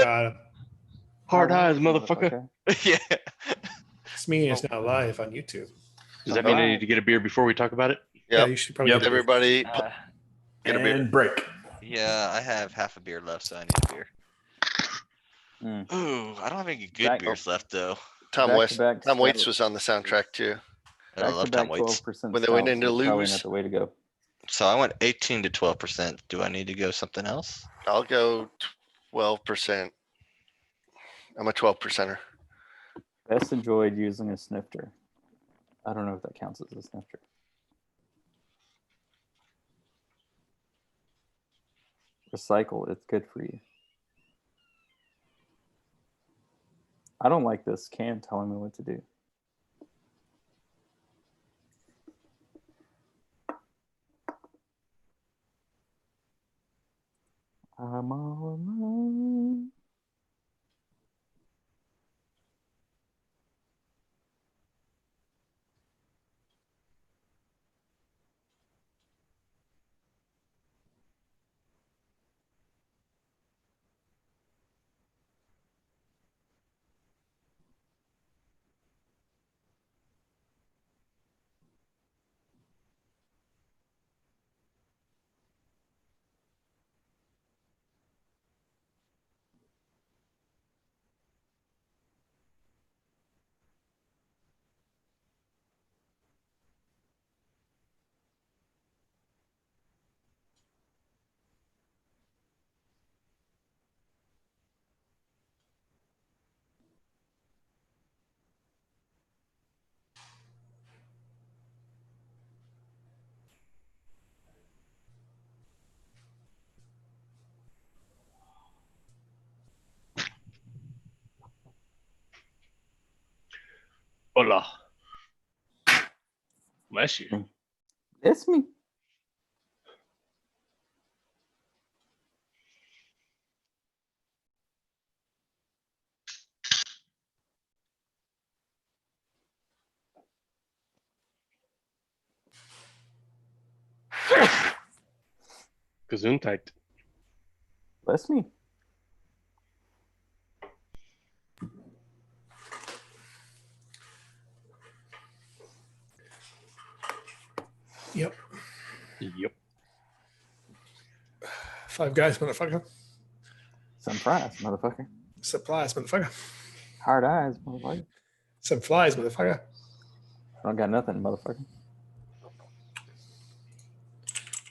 Got him. Hard eyes, motherfucker. Yeah. This meeting is now live on YouTube. Does that mean I need to get a beer before we talk about it? Yeah, Yep. you should probably get a beer. Everybody, get a beer. And break. Yeah, I have half a beer left, so I need a beer. Ooh, I don't have any good beers left though. Tom Waits was on the soundtrack too. I love Tom Waits. 12% When they went into probably lose. not the way to go. So I went 18 to 12%. Do I need to go something else? I'll go 12%. I'm a 12%er. Best enjoyed using a snifter. I don't know if that counts as a snifter. Recycle, it's good for you. I don't like this can telling me what to do. I'm all alone. Hola. Bless you. It's me. Gesundheit. Bless me. Yep. Yep. Five guys, motherfucker. Some fries, motherfucker. Supplies, motherfucker. Hard eyes, motherfucker. Some flies, motherfucker. I don't got nothing, motherfucker.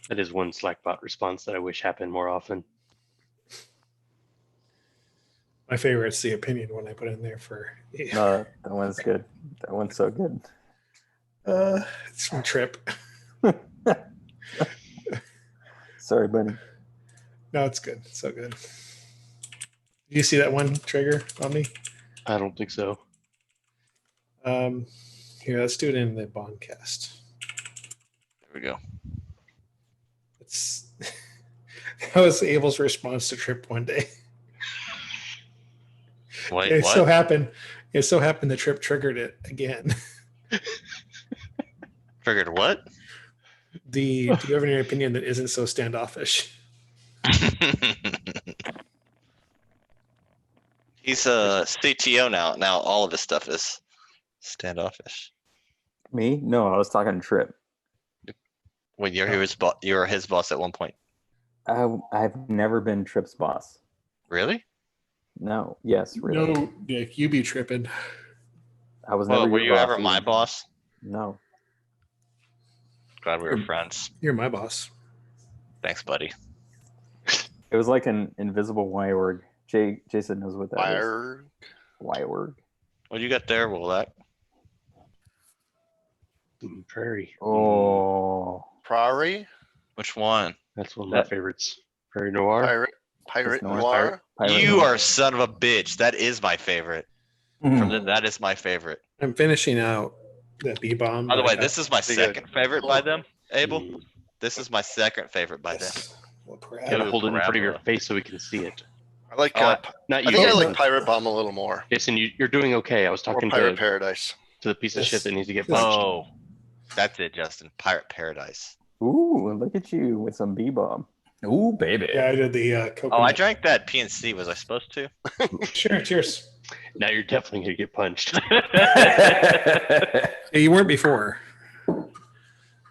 That is one Slackbot response that I wish happened more often. My favorite's the opinion one I put in there for. No, that one's good. That one's so good. It's from Trip. Sorry, buddy. No, it's good. It's so good. Did you see that one trigger on me? I don't think so. Here, let's do it in the Bondcast. There we go. It's that was Abel's response to Trip one day. Wait, It what? so happened the Trip triggered it again. Figured what? Do you have any opinion that isn't so standoffish? He's a CTO now. Now all of his stuff is standoffish. Me? No, I was talking to Trip. When you're his boss at one point. I've never been Trip's boss. Really? No. Yes, really. No, Nick, you be tripping. I was Well, never. were your you ever boss my either. boss? No. Glad we were friends. You're my boss. Thanks, buddy. It was like an invisible Y-word. Jason knows what that is. Fire. Y-word. What you got there, Wolak? Prairie. Oh. Prairie. Which one? That's one of my favorites. Prairie Noir. Pirate Noir. Noir. Pirate You Noir. are son of a bitch. That is my favorite. That is my favorite. I'm finishing out that B bomb. By the way, this is my Pretty good. second favorite by them, Abel. Mm. This is my second favorite by them. You gotta hold it in front of your Parabola. face so we can see it. I like. Oh, Not I you. think I like Pirate Bomb a little more. Jason, you're doing okay. I was Or talking Pirate to Paradise. the piece of This- shit that needs to get punched. Oh, that's it, Justin. Pirate Paradise. Ooh, look at you with some B-bomb. Ooh, baby. Yeah, I did the coconut. Oh, I drank that PNC. Was I supposed to? Sure, cheers. Now you're definitely gonna get punched. Yeah, you weren't before. All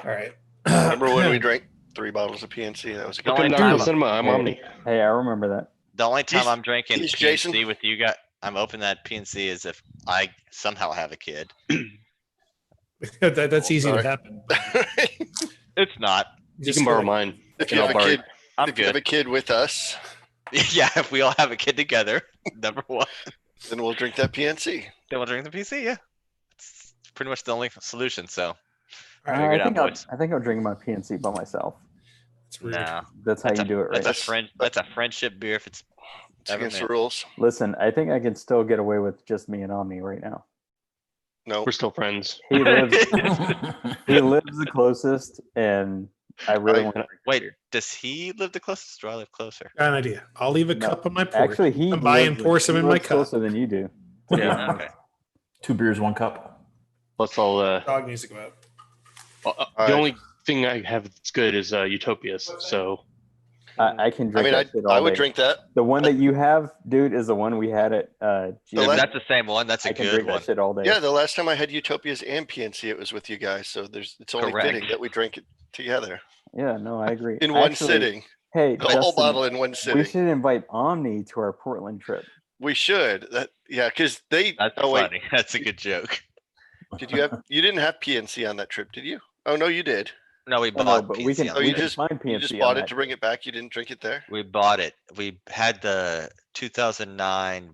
right. Remember when we drank 3 bottles of PNC? That was a good Don't Welcome like to that. Apple Cinema. I'm Hey. Omni. Hey, I remember that. The only time He's- I'm drinking he's PNC Jason. with you guys, I'm opening that PNC is if I somehow have a kid. That's easy to Sorry. happen. It's not. You can borrow mine. If and you I'll have a borrow kid, I'm if you have a good. kid with us, Yeah, if we all have a kid together, number one, then we'll drink that PNC. then we'll drink the PC. Yeah, it's pretty much the only solution. So All right, Figure it I think out, I'll, boys. I think I'll drink my PNC by myself. it's rude. no, That's how you do it, right? That's a friend. That's a friendship beer. If it's It's Ever against the made. rules. Listen, I think I can still get away with just me and Omni right now. No, We're still friends. He lives the closest, and I really Right. want to wait, does he live the closest or I live closer? Got an idea. I'll leave a No. cup on my porch. Actually, he Come by and lives- pour he some in my lives cup. closer than you do. Yeah. Okay. 2 beers, 1 cup. Plus, I'll. Dog needs to go out. The Alright. only thing I have that's good is Utopias. So I can I drink mean, that shit all I would day. drink that. The one that you have, dude, is the one we had at The If last- that's the same one, that's I a can good drink one. that shit all day. Yeah, the last time I had Utopias and PNC, it was with you guys. So it's only fitting Correct. that we drink it together Yeah, no, I agree. in one Actually, sitting. Hey, The whole Justin, bottle in one we sitting. should invite Omni to our Portland trip. We should. That yeah, because they. That's Oh wait, funny. That's a good joke. did you have? You didn't have PNC on that trip, did you? Oh no, you did. No, we Oh, no, bought but PNC we can, on Oh, we you that. can just- find PNC You just on bought it that. to bring it back. You didn't drink it there. We bought it. We had the 2009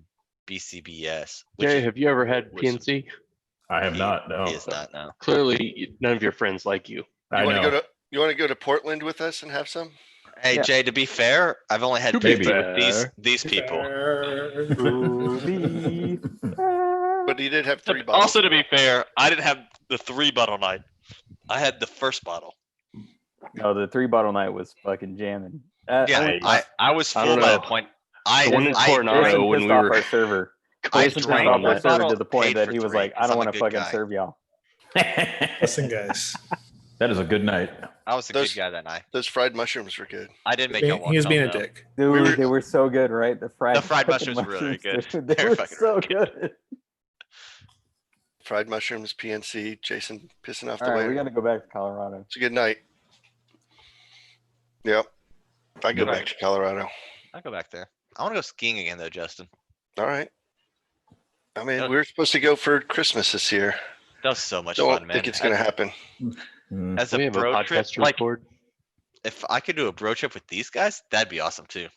BCBS. which Jay, is- have you ever had was- PNC? I have he- not. No. He is not now. Clearly, none of your friends like you. I You want to know. go to? You want to go to Portland with us and have some? Hey Yeah. Jay, to be fair, I've only had To PNC be with fair. these people. To be fair. But he did have 3 bottles. Also, to be fair, I didn't have the 3 bottle night. I had the first bottle. No, the 3 bottle night was fucking jamming. Yeah, only- I was I full don't by the know. point. The one in I Coronado Jason when pissed we off were our server. I Jason pissed drank off my our server bottle, to the point paid that for he was 3, like, I 'cause don't I'm a want to good fucking guy. serve y'all. Listen, guys. That is a good night. I was a Those- good guy that night. Those fried mushrooms were good. I did make y'all He was walk being a home, though. dick. Dude, We were- they were so good, right? The fried fried fucking mushrooms were really good. dude, They They're were fucking so really good. Fried mushrooms, PNC, Jason pissing off the All right, waiter. we got to go back to Colorado. It's a good night. Yep. If I go Good back night. to Colorado. I'll go back there. I want to go skiing again, though, Justin. All right. I mean, Yeah. we were supposed to go for Christmas this year. That was so much Don't fun, man. think it's going to happen. Mm. As we a have a bro trip, podcast to like record. if I could do a bro trip with these guys, that'd be awesome too.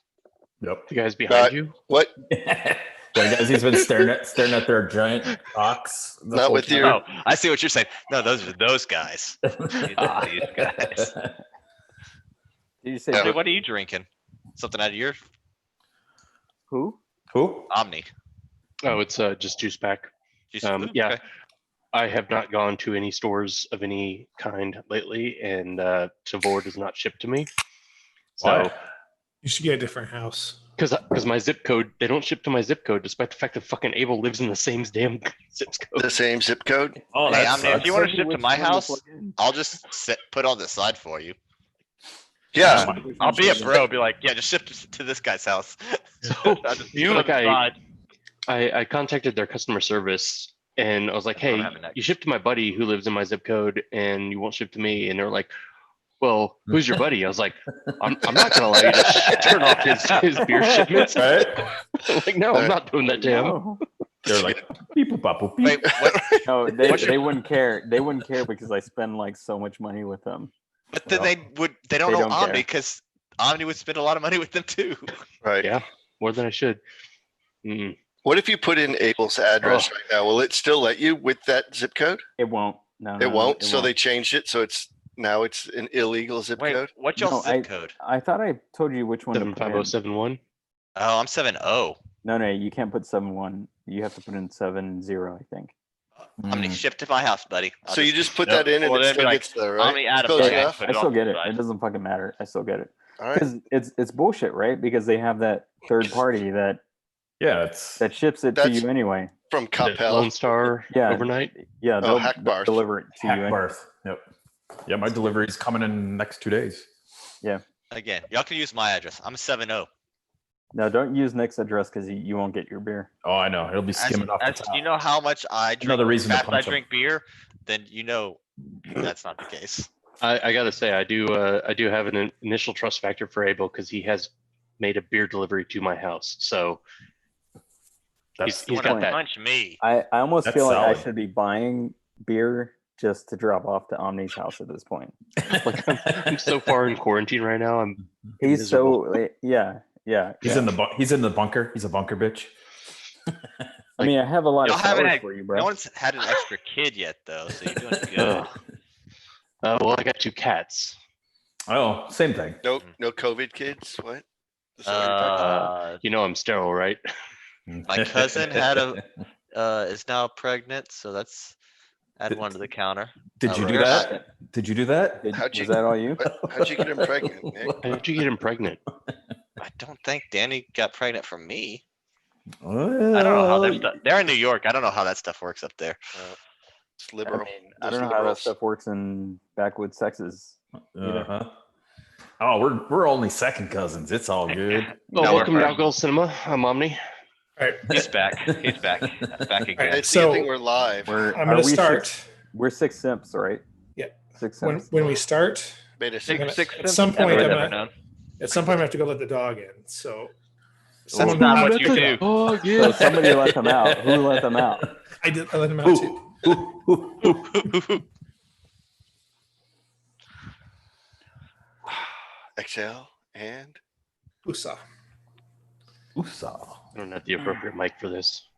Yep. The guys behind you. What? Yeah, guys, he's been staring at their giant cocks. the Not whole with time. your- Oh, I see what you're saying. No, those are those guys. These guys. Did you say Yeah. Dude, what are you drinking? Something out of your who? Who? Omni? Oh, it's just juice pack. Juice- Yeah. okay. I have not gone to any stores of any kind lately, and Tavor does not ship to me. So, Why? You should get a different house. because my zip code, they don't ship to my zip code, despite the fact that fucking Abel lives in the same damn zip code. The same zip code? Oh, Hey, that Omni, if sucks. you want Tell to me ship to which my one house, plug in. I'll just put on the side for you. Yeah. I'll be a bro. Be like, yeah, just ship to this guy's house. So, I'll just you put know, it on like the side. I contacted their customer service and I was like, I don't hey, have it next. you ship to my buddy who lives in my zip code and you won't ship to me. And they're like, well, who's your buddy? I was like, I'm not going to allow you to turn off his beer shipments. Right? Like, no, I'm not doing that to him. No, They're like beep boop bop boop beep. Wait, what? no, What's your- they wouldn't care. They wouldn't care because I spend like so much money with them. But then Well, they don't they know don't Omni care. because Omni would spend a lot of money with them too. Right. Yeah, more than I should. Mm. What if you put in Abel's address Oh. right now? Will it still let you with that zip code? It won't. No, It won't. It So they won't. changed it. So now it's an illegal zip Wait, code. what's your No, zip code? I thought I told you which one to put in. 75071. Oh, I'm 7-0. No, you can't put 7-1. You have to put in 7-0, I think. Omni, Mm. ship to my house, buddy. I'll So you just put Yep. that in and Well, it then be still like, gets there, right? Omni add a Close buddy, enough? put I it still on get the it. side. It doesn't fucking matter. I still get it All right. because it's bullshit, right? Because they have that third party that Yeah, it's ships it to That's- you anyway. From Lone Capel. Star Yeah. overnight. Yeah, Oh, they'll Hackbarth. deliver it to you. Hackbarth. Yep. Yeah, my delivery's coming in next 2 days. Again, y'all can use my address. I'm 7-0. No, don't use Nick's address because you won't get your beer. Oh, I know. It'll be skimming off the As top. you know how much I drink, Another reason to fast I punch 'em. drink beer, then you know that's not the case. I gotta say, I do have an initial trust factor for Abel because he has made a beer delivery to my house. So That's he's You got wanna that. punch me? I almost That's feel like I solid. should be buying beer just to drop off to Omni's house at this point. Like I'm so far in quarantine right now. I'm He's miserable. so yeah. He's in the he's in the bunker. He's a bunker bitch. I mean, I have a lot Y'all of haven't sours had- for you, No bro. one's had an extra kid yet, though, so you're doing good. Ugh. Well, I got 2 cats. Oh, same thing. No COVID kids. What? Is that what you're talking about? You know I'm sterile, right? My cousin had is now pregnant, so that's add one to the counter. Did you do There's- that? Did you do that? How'd Was you- that all you? How'd you get him pregnant, Nick? How did you get him pregnant? I don't think Danny got pregnant from me. I Well, don't know how that stuff. They're in New York. I don't know how that stuff works up there. It's I liberal. mean, I Those don't know how that liberals. stuff works in backwoods Texas. Uh-huh. Oh, we're only second cousins. It's all good. Oh, No, we're welcome to first. Outgoal Cinema. I'm Omni. All right. He's back. He's back. Back again. It's So- the thing we're live. I'm going to start. We're 6 simps, right? Yeah. 6 When, simps. when we start, Beta I'm six. gonna- Six at cents some point, ever, I'm never gonna- known. at some point, I have to go let the dog in. So, That's someone not let what you the- do. Oh, So somebody let them out. Who let them out? I did. I let him out too. Exhale and Usa. Oosa. I don't have the appropriate mic for this.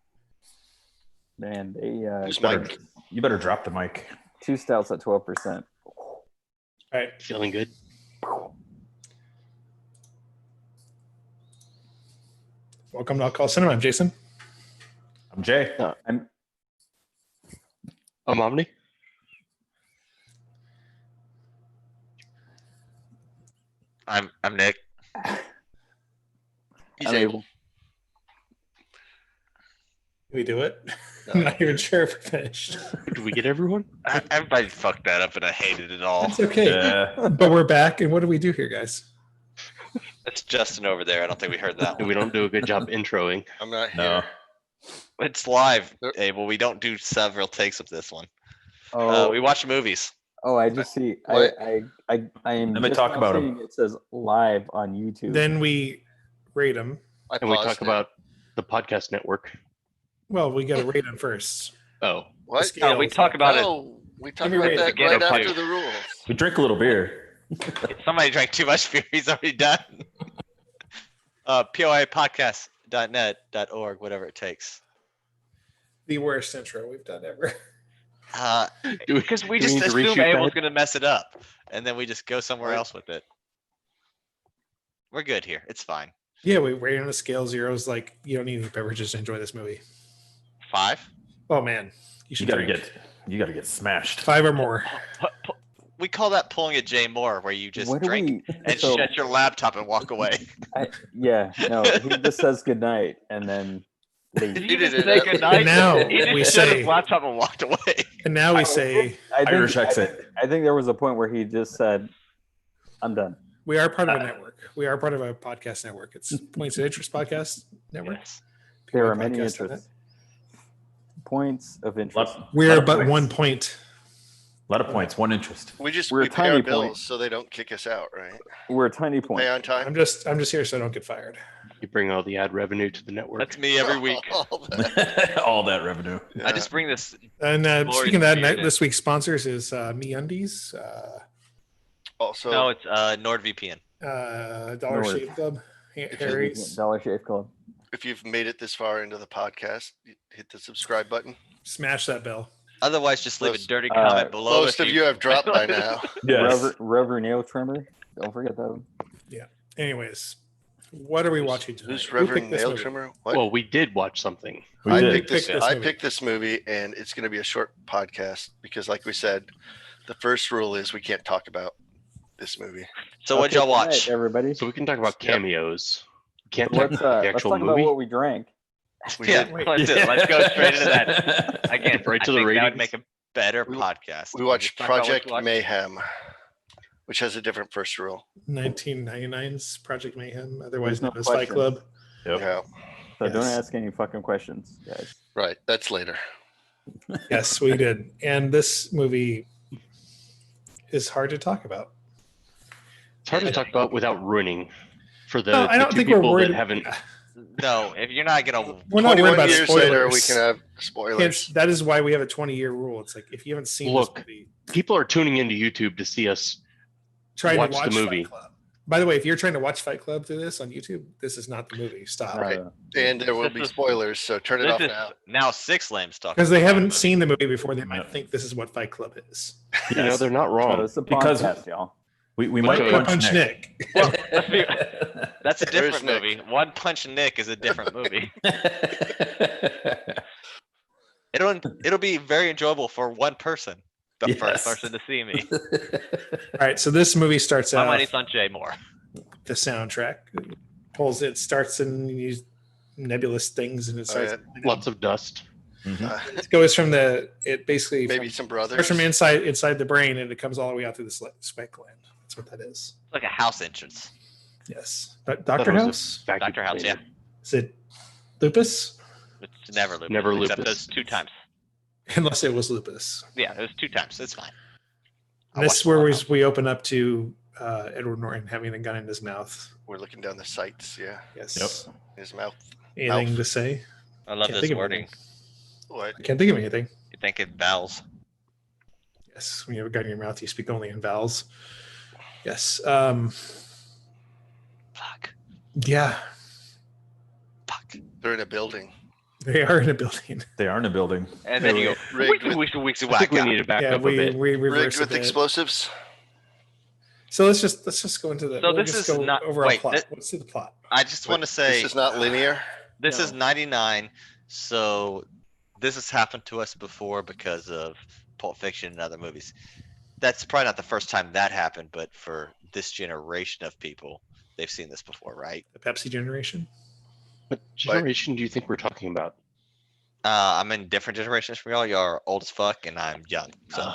Man, they who's Better- Mike? You better drop the mic. 2 stouts at 12%. All right. Feeling good? Welcome to Outcall Cinema. I'm Jason. I'm Jay. I'm I'm Omni. I'm Nick. He's I'm able. able. Can we do it? I'm not even sure if we're finished. Did we get everyone? Everybody fucked that up, and I hated it all. It's okay. Yeah. But we're back. And what do we do here, guys? It's Justin over there. I don't think we heard that And one. we don't do a good job introing. I'm not here. No. It's live, There- Abel. We don't do several takes of this one. Oh, We watch movies. I just see. What? I am. Let me just talk now about 'em. seeing It says live on YouTube. Then we rate them. I And we paused talk it. about the podcast network. Well, we got to rate them first. Oh, What? scale. No, we talk about it. Oh, we talked me about rate that it. Get right up after too. the rules. We drink a little beer. Somebody drank too much beer. He's already done. POIpodcast.net.org, whatever it takes. The worst intro we've done ever. do we, Because we do just need to assume reshoot Abel's that? going to mess it up, and then we just go somewhere Right. else with it. We're good here. It's fine. Yeah, we rate on a scale. Zero's like, you don't need any beverages to enjoy this movie. 5. Oh, man. You You should gotta drink. you gotta get smashed. 5 or more. We call that pulling a Jay Moore, where you just What do drink we? and so, shut your laptop and walk away. yeah, no. He just says goodnight and then leaves. He did it say up. goodnight. And now He just we shut say- his laptop and walked away. And now we say Irish exit. I think there was a point where he just said, "I'm done." we are part of a network. We are part of a podcast network. It's Points of Interest Podcast Network. Yes. There POI are many podcast on interests. Points of interest. We Lot are of but points. 1 point. A lot of points, one interest. We just We're we a pay our tiny bills point. so they don't kick us out, right? We're a tiny point. Pay on time. I'm just here so I don't get fired. You bring all the ad revenue to the network. That's me every week. All that. All that revenue. I just bring this. And Glorious speaking of that, beard. this week's sponsors is MeUndies, Also, No, it's NordVPN. Dollar Nord. Shave Club, Harry's. Dollar Shave Club. if you've made it this far into the podcast, hit the subscribe button. Smash that bell. Otherwise, just leave a Most- dirty comment below. Most if of you have dropped by now. Yes. Rover nail trimmer. Don't forget that one. Anyways, what are we watching tonight? Who's Who Reverend picked this Nail this Trimmer? What? Well, we did watch something. We I did. picked this. Pick this I movie. picked this movie, and it's going to be a short podcast because, like we said, the first rule is we can't talk about this movie. So what'd Okay, y'all good night, watch? everybody? So we can talk about Yep. cameos. We can't talk Let's about the let's actual talk about movie. what we drank. We Yeah, did- Wait. let's do it. Let's go straight into that. Again, Right I to the think that would ratings. make a better We- podcast. We watched Just talk about what Project you watched. Mayhem. which has a different first rule. 1999's Project Mayhem, otherwise There's no known as Fight question. Club. Yep. Yeah, So don't Yes. ask any fucking questions, guys. right. That's later. Yes, we did. And this movie is hard to talk about. It's hard to talk about without ruining for the, No, I the don't two think we're people worried. that haven't. No, if you're not gonna, We're not worried 21 about years spoilers. later, we can have spoilers. Hence, that is why we have a 20-year rule. It's like if you haven't seen Look, this movie, People are tuning into YouTube to see us. try watch to the watch movie. Fight Club. By the way, if you're trying to watch Fight Club through this on YouTube, this is not the movie. Stop. Right. Uh, And there will This be is- spoilers, so turn it this off is now. now 6 lames talking. Because they about haven't the movie. seen the movie before, they might No. think this is what Fight Club is. You know, they're not so wrong. it's a Because- podcast, y'all. We might Okay. punch Nick. Nick. Well, let's be- That's a There's different Nick. movie. One Punch Nick is a different movie. It'll be very enjoyable for one person. The Yes. first person to see me. All right, so this movie starts My out money's on Jay Moore. the soundtrack. It starts in these nebulous things and it starts. Lots of dust. It goes from it basically Maybe some starts brothers. from inside the brain and it comes all the way out through the sweat gland. That's what that is. It's like a house entrance. Yes. I thought Doctor it was a House? vacuum Dr. House, yeah. cleaner. Is it lupus? It's never lupus. Never Except lupus. those 2 times. Unless it was lupus. Yeah, it was 2 times. It's fine. I And this watched is where it we, all now. we open up to Edward Norton having a gun in his mouth. We're looking down the sights. Yeah, Yes. his mouth. Anything Mouth. to say? I love Can't this think of wording. anything. What? I can't think of anything. You think it vowels? Yes. When you have a gun in your mouth, you speak only in vowels. Yes. Fuck. Yeah. Fuck. They're in a building. They are in a building. They are in a building. And then you go, Rigged with- I think we need to back Yeah, up a we bit. reverse Rigged a with bit. explosives. So let's just go into the. So we'll this just is go not- over our wait, plot. that- Let's see the plot. I just want to say This is not linear. this No. is 99. So this has happened to us before because of Pulp Fiction and other movies. That's probably not the first time that happened, but for this generation of people, they've seen this before, right? The Pepsi generation. What generation do you think we're talking about? I'm in different generations from y'all. Y'all are old as fuck, and I'm young. So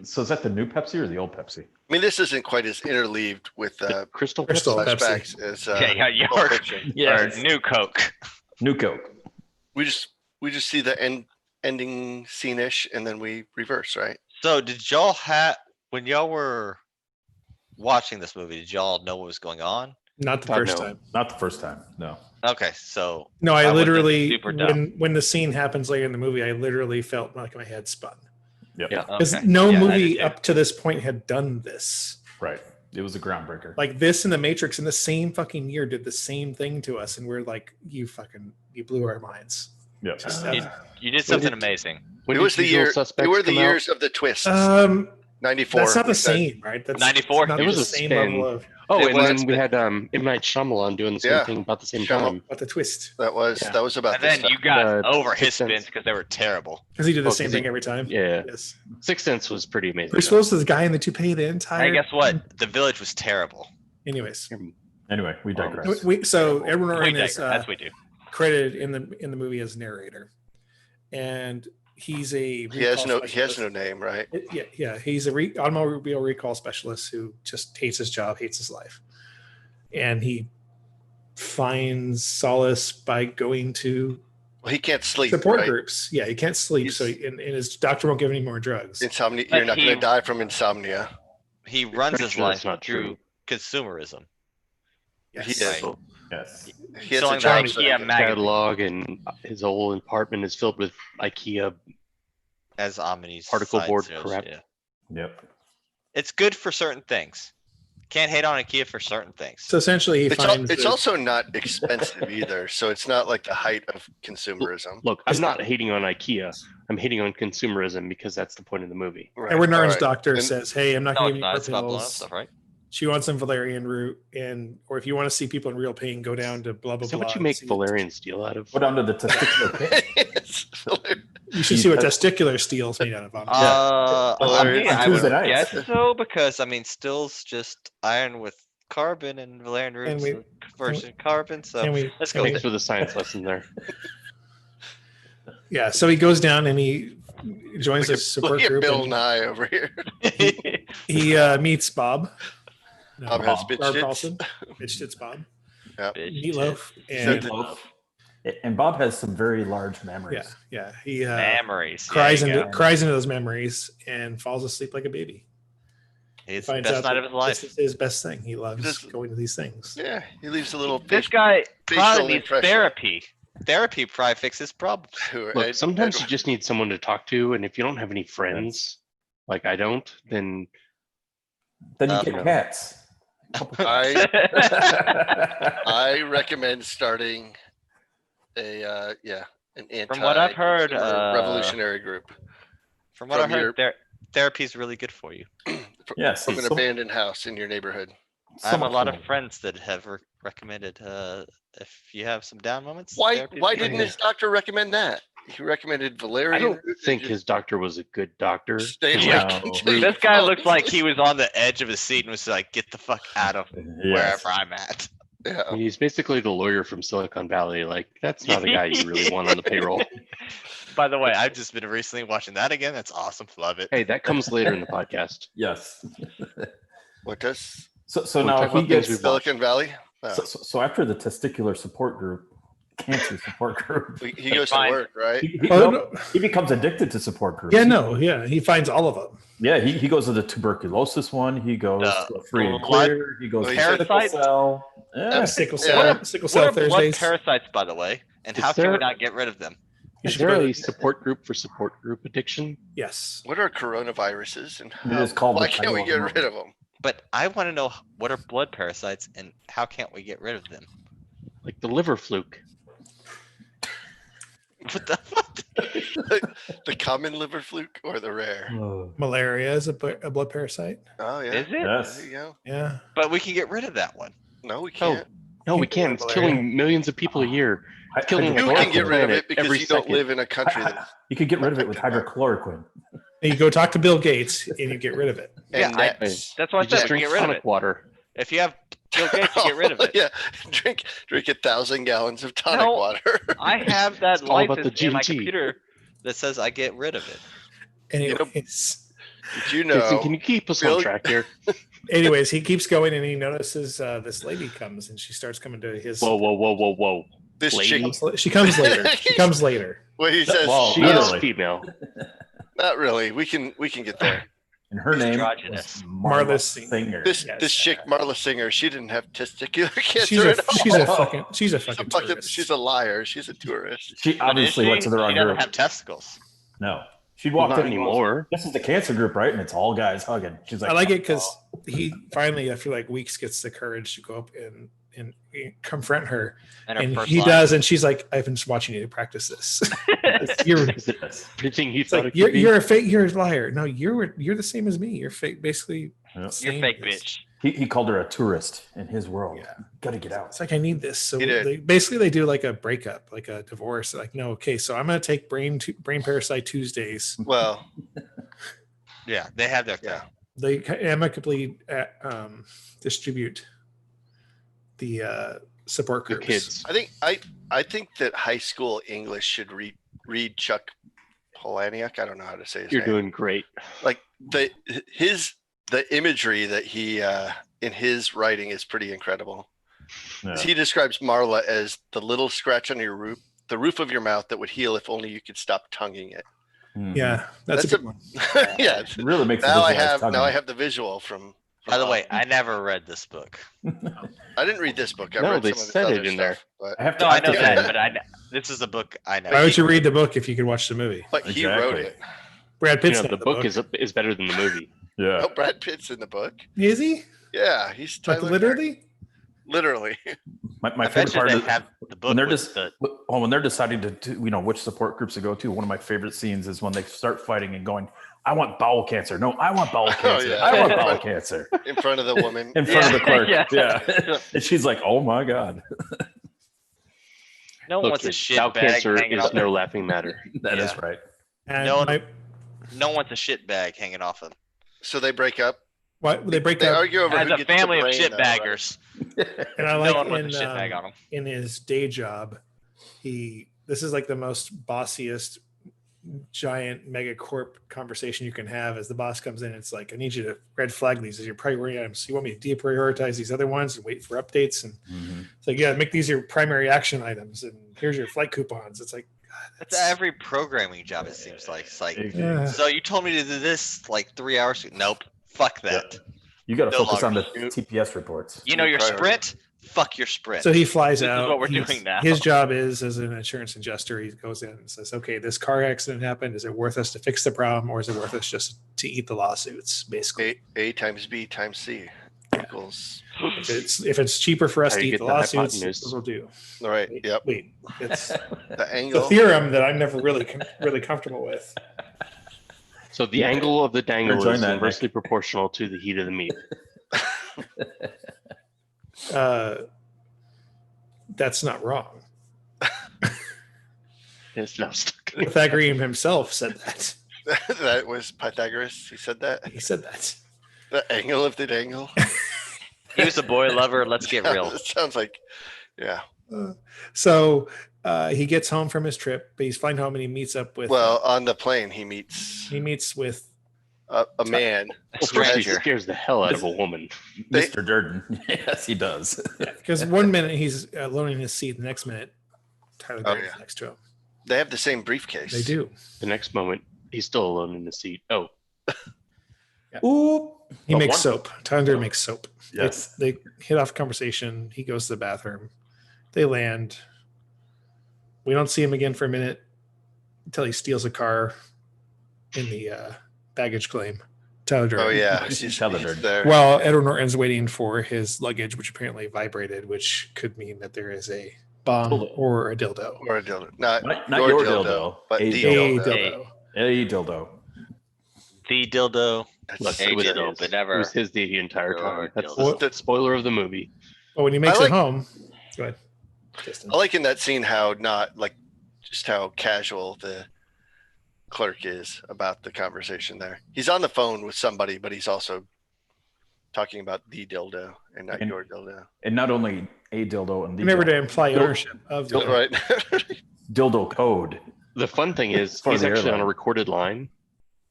So is that the new Pepsi or the old Pepsi? I mean, this isn't quite as interleaved with Crystal Crystal Pepsi? Pepsi. flashbacks as yeah, yeah, Pulp you're Fiction. or new Coke. New Coke. We just see the ending scene-ish, and then we reverse, right? So did y'all have when y'all were watching this movie? Did y'all know what was going on? Not the God, first no. time. Not the first time. No. Okay, so No, I I would've been literally super dumb. when the scene happens later in the movie, I literally felt like my head spun Yep. Yeah. because okay. no Yeah, I did movie too. up to this point had done this. Right. It was a groundbreaker. Like this and the Matrix in the same fucking year did the same thing to us, and we're like, you blew our minds. Yep. Just, You did something amazing. When It did was the Usual year. Suspects It were the come out? years of the twists. 94. that's not the we said. same, right? That's 94? Not It was the a same spin. level of Oh, It and was, then we but- had M. Night Shyamalan doing the same Yeah. thing about the same Shyamalan. time. what the twist That was Yeah. about And this then stuff. you got over Sixth his Sense. spins because they were terrible. because he did the Oh, same 'cause he- thing every time. Yeah, Yes. Sixth Sense was pretty amazing. Bruce Willis was the guy in the toupee the entire. And guess what? The Village was terrible. Anyways, Anyway, we digress. so Edward We Norton digress. is That's what we do. credited in the movie as narrator, and he's a He has recall no specialist. name, right? Yeah. He's a automobile recall specialist who just hates his job, hates his life, and he finds solace by going to Well, he can't sleep. support right? groups. Yeah, he can't sleep, so and his doctor won't give him any more drugs. Insomnia. But You're not going he- to die from insomnia. He runs Pretty his sure life that's not through true. consumerism. Yes. He is. Right. Yes. He has Selling a the job. IKEA second. magazine Catalog and his whole apartment is filled with IKEA. as Omni's Particle side board shows, crap. yeah. Yep. It's good for certain things. Can't hate on IKEA for certain things. So essentially, he finds It's that- also not expensive either, so it's not like the height of consumerism. Look, I'm not hating on IKEA. I'm hating on consumerism because that's the point of the movie. Right, Edward Norton's alright. doctor And- says, "Hey, I'm not No, going it's to not. give It's you about more blowing up pills. stuff, right? She wants some valerian root, or if you want to see people in real pain, go down to blah blah Is that blah. what you and make see- Valerian steel out of? Put onto the testicular pit. It's hilarious. You should see what testicular steel's made out of. On. Valerian I Tuesday would nights. guess so because I mean, still's just iron with carbon and Valerian And roots we- versus carbon. So Can we? let's can go we- Thanks for the science lesson there. Yeah, so he goes down and he joins a support Look at group. Bill and Nye over here. He meets Bob. No, Bob has Bob bitch tits. Carlson. Bitch tits Bob. Bitch Meatloaf. tits. And And Bob has some very large memories. yeah. He Memories. cries There you into go. those memories and falls asleep like a baby. It's Finds best out night that of his life. This is his best thing. He loves Just- going to these things. Yeah, he leaves a little This fish. guy facial probably needs impression. therapy. Therapy probably fixes problems. Look, sometimes you just need someone to talk to, and if you don't have any friends, like I don't, then Then you Uh, get cats. I recommend starting an anti From what I've heard, revolutionary group From what I From heard, therapy is really good for you. Yes. from an abandoned house in your neighborhood. I have a lot of friends that have recommended if you have some down moments. Why therapy is why pretty didn't good. his doctor recommend that? He recommended Valerian. I don't root and think just his doctor was a good doctor. stay away Yeah. from This guy Oh, looks like he was on the edge of his seat and was like, "Get the fuck out of wherever I'm at." Yeah. I mean, he's basically the lawyer from Silicon Valley. Like, that's not a guy you really want on the payroll. By the way, I've just been recently watching that again. That's awesome. Love it. Hey, that comes later in the podcast. Yes. What does So We'll now talk he about things gets we've Silicon Valley? Oh, so after the testicular support group, cancer support group, he goes to fine. work, right? he becomes addicted to support groups. Yeah, he finds all of them. Yeah, he goes to the tuberculosis one. He goes to a free and blood clear. He goes to parasites? sickle cell. Yeah. Sickle Yeah. cell, sickle What cell are blood Thursdays. parasites, by the way? And Is how can we there- not get rid of them? You Is should there go- a support group for support group addiction? Yes. What are coronaviruses and It is called why the can't we title get of the rid of them? But I want to know what are blood parasites and how can't we get rid of them? Like the liver fluke. What the fuck? The common liver fluke or the rare? movie. Malaria is a blood parasite. Oh yeah. Is it? Yes. There you go. Yeah. But we can get rid of that one. No, we Oh, can't. no, we People can't. with It's malaria. killing millions of people a year. Killing You Like can get rid of planet it because every you don't second. live in a country that You could get rid of it with hydrochloroquine. And you go talk to Bill Gates and you get rid of it. Yeah, and I- that's That's why I You just said we drink get rid of tonic it. water. If you have Bill Gates, you get rid of it. Yeah, drink 1,000 gallons of tonic No. water. I have that It's all about license the in my GT. computer that says I get rid of it. Anyways, Did you Jason, know? can you keep us Bill- on track here? anyways, he keeps going and he notices this lady comes and she starts coming to his. Whoa, whoa, whoa, whoa, whoa. This lady? chick. She comes later. She comes later. Well, he says Well, She literally. is female. not really. We can get there. And her name Androgynous. was Marla Marla Singer. This Yes. this chick Marla Singer, she didn't have testicular cancer. She's a at all. she's a fucking She's a fucking fucking- tourist. she's a liar. She's a tourist. She obviously went to the wrong She doesn't group. have testicles. No, she'd Well, walk not in and goes, anymore. "This is the cancer group, right?" And it's all guys hugging. She's like, I like it because he finally, after like weeks, gets the courage to go up and confront her, And her and first he line. does, and she's like, "I've been just watching you practice this." you're Is it everything he it's thought like it could be? you're a fake, you're a liar. No, you're the same as me. You're fake, basically. Yeah. You're same fake as- bitch. he called her a tourist in his world. Yeah. Gotta get out. It's like I need this. So He did. they basically do like a breakup, like a divorce. They're like, no, okay, so I'm gonna take brain parasite Tuesdays. Well, Yeah, they have their thing. yeah. They amicably distribute the support The groups. kids. I think that high school English should read Chuck Palahniuk. I don't know how to say his You're name. doing great. Like the imagery that he in his writing is pretty incredible. Yeah. He describes Marla as the little scratch on your roof, the roof of your mouth that would heal if only you could stop tonguing it. Mhm. Yeah, that's That's a good one. Yeah. It really makes Now I visualize have tugging. now I have the visual from. By the way, I never read this book. I didn't read this book. I No, read they some of his said it other in there. stuff, but I have to. No, I know Yeah. that, but this is a book I know. Why would you read the book if you could watch the movie? but he wrote Exactly. it. Brad You Pitt's know, not the in book is better than the movie. Yeah. Oh, Brad Pitt's in the book. Is he? Yeah, he's Like Tyler literally? Literally. My I favorite bet you part they is have the book when they're with just the when they're deciding to which support groups to go to. One of my favorite scenes is when they start fighting and going, "I want bowel cancer. No, I want bowel cancer. yeah. I want bowel cancer." In front of the woman. In front of the clerk. Yeah. Yeah. And she's like, "Oh my god, no one Look, wants a kids, shit bowel bag cancer hanging is off. no laughing matter. that is Yeah. right." And No one- my- No one wants a shit bag hanging off them. So they break up. what they break They up, argue over As who a gets the family of brain, shit though, right? baggers, and I no like one wants a shit bag on them. in his day job, this is like the most bossiest giant megacorp conversation you can have as the boss comes in. It's like, I need you to red flag these as your priority items. You want me to deprioritize these other ones and wait for updates? And it's like, yeah, make these your primary action items. And here's your flight coupons. It's like, God, That's every programming job. It seems like. It's like, yeah. so you told me to do this like 3 hours. Nope. Fuck that. You got to No focus on the longer. TPS reports. You know your Priority. sprint. Fuck your sprint. So he flies This is out. what we're He's- doing now. His job is, as an insurance adjuster, he goes in and says, okay, this car accident happened. Is it worth us to fix the problem, or is it worth us just to eat the lawsuits, basically? A times B times C equals. If it's cheaper for us How to you eat get the the lawsuits, hypotenuse. we'll do. All right. Wait, Yep. wait. It's The the angle. theorem that I'm never really comfortable with. So the angle of the dangle Enjoying is that, inversely proportional to the heat of the meat. That's not wrong. It's not stuck. Pythagorean himself said that. That was Pythagoras. He said that. He said that. The angle of the dangle. He was a boy lover. Let's get real. It sounds like, yeah. So he gets home from his trip, but he's flying home and he meets up with. Well, on the plane, he meets with a man. A stranger. He scares the hell out of a woman. They- Mr. Durden. Yes, he does. because one minute he's alone in his seat, the next minute Tyler Oh, Durden's yeah. next to him. They have the same briefcase. They do. The next moment, he's still alone in the seat. Oh, Ooh. He Oh, makes one- soap. Tyler Durden makes soap. Yes. They hit off conversation. He goes to the bathroom. They land. We don't see him again for a minute until he steals a car in the baggage claim. Tyler Durden. Oh yeah, He's tethered. there. Well, Edward Norton's waiting for his luggage, which apparently vibrated, which could mean that there is a bomb Dildo. or a dildo. Or a dildo. Not Your dildo. but A the A dildo. dildo. A dildo. The dildo. That's- A it was dildo, his. but never It was his the entire your time. That's dildo. the spoiler of the movie. But when he makes I like- it home, go ahead. Justin. I like in that scene how not like just how casual the clerk is about the conversation there. He's on the phone with somebody, but he's also talking about the dildo and not And- your dildo. And not only a dildo and the Remember to dildo, imply ownership of the Right. dildo code. The fun thing is For he's the actually on a airline. recorded line.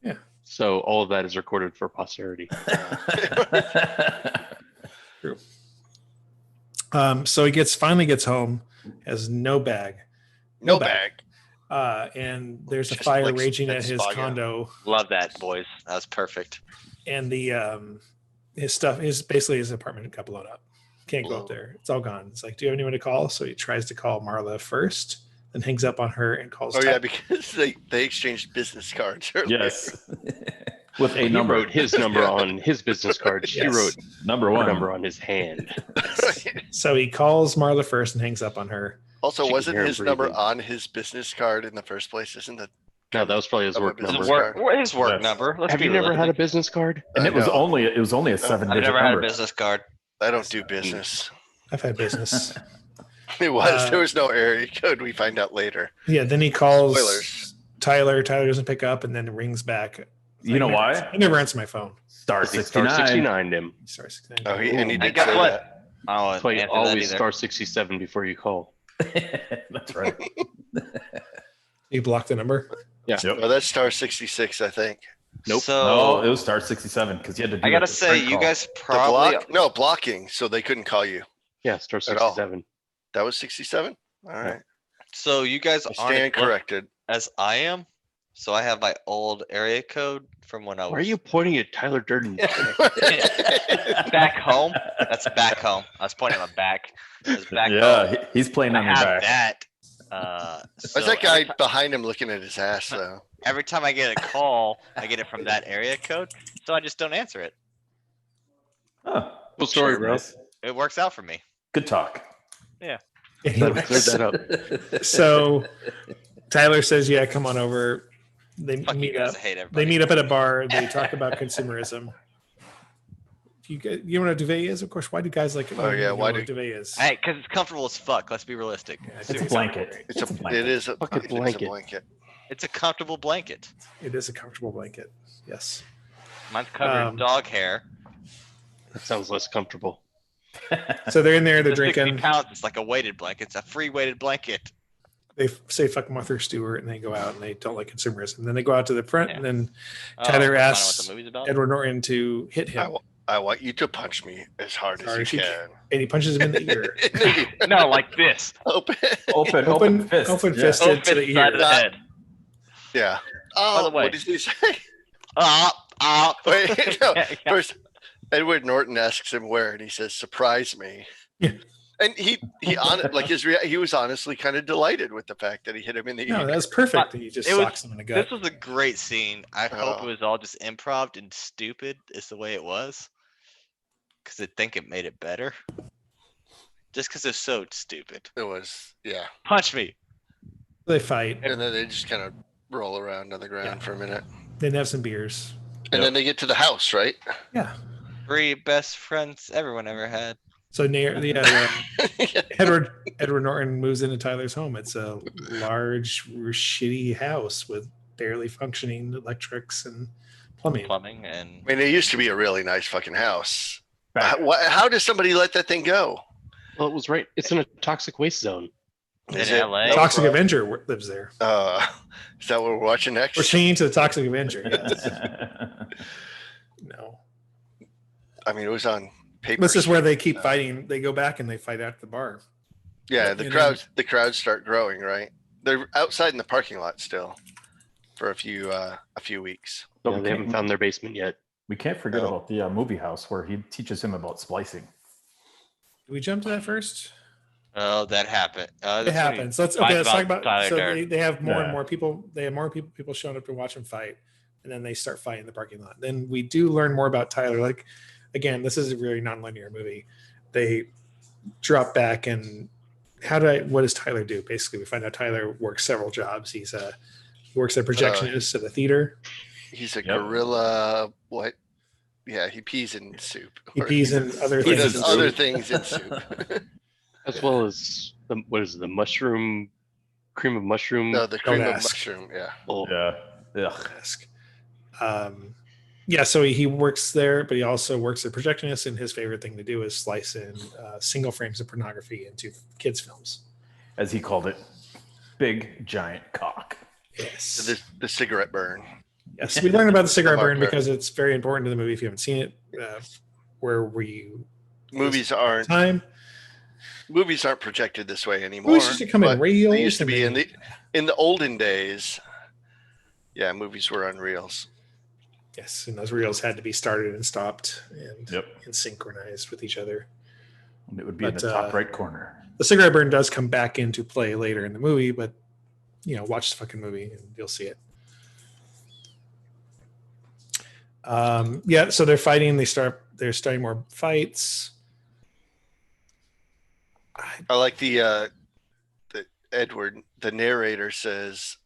Yeah. So all of that is recorded for posterity. So he finally gets home, has no bag, No bag. and there's a Just fire like raging at his Spago. condo, Love that, boys. That was perfect. and the his stuff is basically his apartment got blown up. Can't go up Whoa. there. It's all gone. It's like, do you have anyone to call? So he tries to call Marla first, then hangs up on her and calls. Oh yeah, Tyler. because they exchanged business cards earlier. Yes. With a He number. wrote his number on his business card. She Yes. wrote Number her one. number on his hand. So he calls Marla first and hangs up on her. Also, She can wasn't hear him his number breathing. on his business card in the first place? Isn't that? No, that was probably his Of a work business number. card. His work Yes. number. Let's Have be you never had a realistic. business card? And it was No, only a 7-digit I've never had a number. business card. I don't do business. I've had business. It was Uh, there was no area code. We find out later. Yeah, then he calls Spoilers. Tyler. Tyler doesn't pick up, and then rings back. You know why? I never answer my phone. Star He star 69. 69 him. He starts. Oh, and he I did got say what? that. I don't That's why you answer that always either. star 67 before you call. That's right. You block the number. Yep. Oh, that's star 66, I think. Nope. So No, it was star 67 because you had to do I gotta like the say, prank you call. guys The probably block? No, blocking, so they couldn't call you. Yeah, star At all. 67. That was 67? All right. so you guys I aren't stand equipped corrected. as I am. So I have my old area code from when I was Why are you pointing at Tyler Durden? back home. That's back home. I was pointing at my back. It was back home. Yeah, he's playing I on your have back. that. Why's So that guy behind him looking at his ass, though? every time I get a call, I get it from that area code. So I just don't answer it. Oh, Cool story, bro. nice. It works out for me. Good talk. Cleared that up. So Tyler says, "Yeah, come on over." They Fuck you meet guys. up. I hate They everybody. meet up at a bar. They talk about consumerism. You know what a duvet is? Of course. Why do guys like it? Oh, yeah, You know why what do- a duvet is? Hey, because it's comfortable as fuck. Let's be realistic. Yeah, It's a seriously. blanket. It's a, blanket. it is a, Fucking it is a blanket. blanket. It's a comfortable blanket. It is a comfortable blanket. Yes. Mine's covered in dog hair. That sounds less comfortable. So they're in there. They're It's 60 drinking. pounds. It's like a weighted blanket. It's a free weighted blanket. they say fuck Martha Stewart and they go out and they don't like consumerism. And then they go out to the front Yeah. and then Oh, Tyler that's kinda asks what the movie's about. Edward Norton to hit him. I want you to punch me as hard as you can. And he punches him in the ear. No, like this. Open. Open fist. Open Yeah. fisted Open to the side ear. of the head. Yeah. Oh, the way- what did he say? Ah. Wait, no. Yeah, yeah. First, Edward Norton asks him where, and he says, "Surprise me." Yeah. And he he was honestly kind of delighted with the fact that he hit him in the No, ear. that was perfect. He just It was- socks him in the gut. This was a great scene. I hope Oh. it was all just improv and stupid is the way it was. Because I think it made it better. Just because it's so stupid. It was, yeah. Punch me. They fight. And then they just kind of roll around on the ground Yeah. for a minute, Then have some beers. and then they get to the house, right? Yeah. 3 best friends everyone ever had. So Edward Norton moves into Tyler's home. It's a large, shitty house with barely functioning electrics and plumbing. Plumbing and I mean, it used to be a really nice fucking house. Back. How does somebody let that thing go? Well, it was right. It's in a toxic waste zone. Is In it- LA? that Toxic was- Avenger lives there. Is that what we're watching next? We're changing to the Toxic Avenger. Yes. No. I mean, it was on paper. This is where they keep fighting. They go back and they fight at the bar. Yeah, you know. the crowds start growing, right? They're outside in the parking lot still for a few weeks. No, they haven't found their basement yet. We can't forget No. about the movie house where he teaches him about splicing. Do we jump to that first? oh, that happened. It That's when he happens. Let's finds let's talk about about. Tyler So Durden. they have more and Yeah. more people. They have more people showing up to watch him fight, and then they start fighting in the parking lot. Then we do learn more about Tyler. Like, again, this is a really non-linear movie. They drop back and what does Tyler do? Basically, we find out Tyler works several jobs. He works at a projectionist at a theater. He's a Yep. gorilla. What? Yeah, he pees in soup. He Or pees in other He things. does other things in soup. As well as the mushroom, cream of mushroom. No, the cream of ask. mushroom. Yeah. bowl. Yeah. Ugh. Desk. Yeah, so he works there, but he also works at projectionist, and his favorite thing to do is slice in single frames of pornography into kids' films. As he called it, big giant cock. Yes. The cigarette burn. Yes, we learned about the cigarette Mark burn Burn. because it's very important to the movie. If you haven't seen it, where we Movies aren't projected this way anymore. movies used to come in but reels. They used to and be then- in the olden days. Yeah, movies were on reels. yes, and those reels had to be started and stopped and Yep. synchronized with each other. And it would be in But, the top right corner. The cigarette burn does come back into play later in the movie, but watch the fucking movie and you'll see it. Yeah, so they're fighting. They're starting more fights. I like the Edward, the narrator says,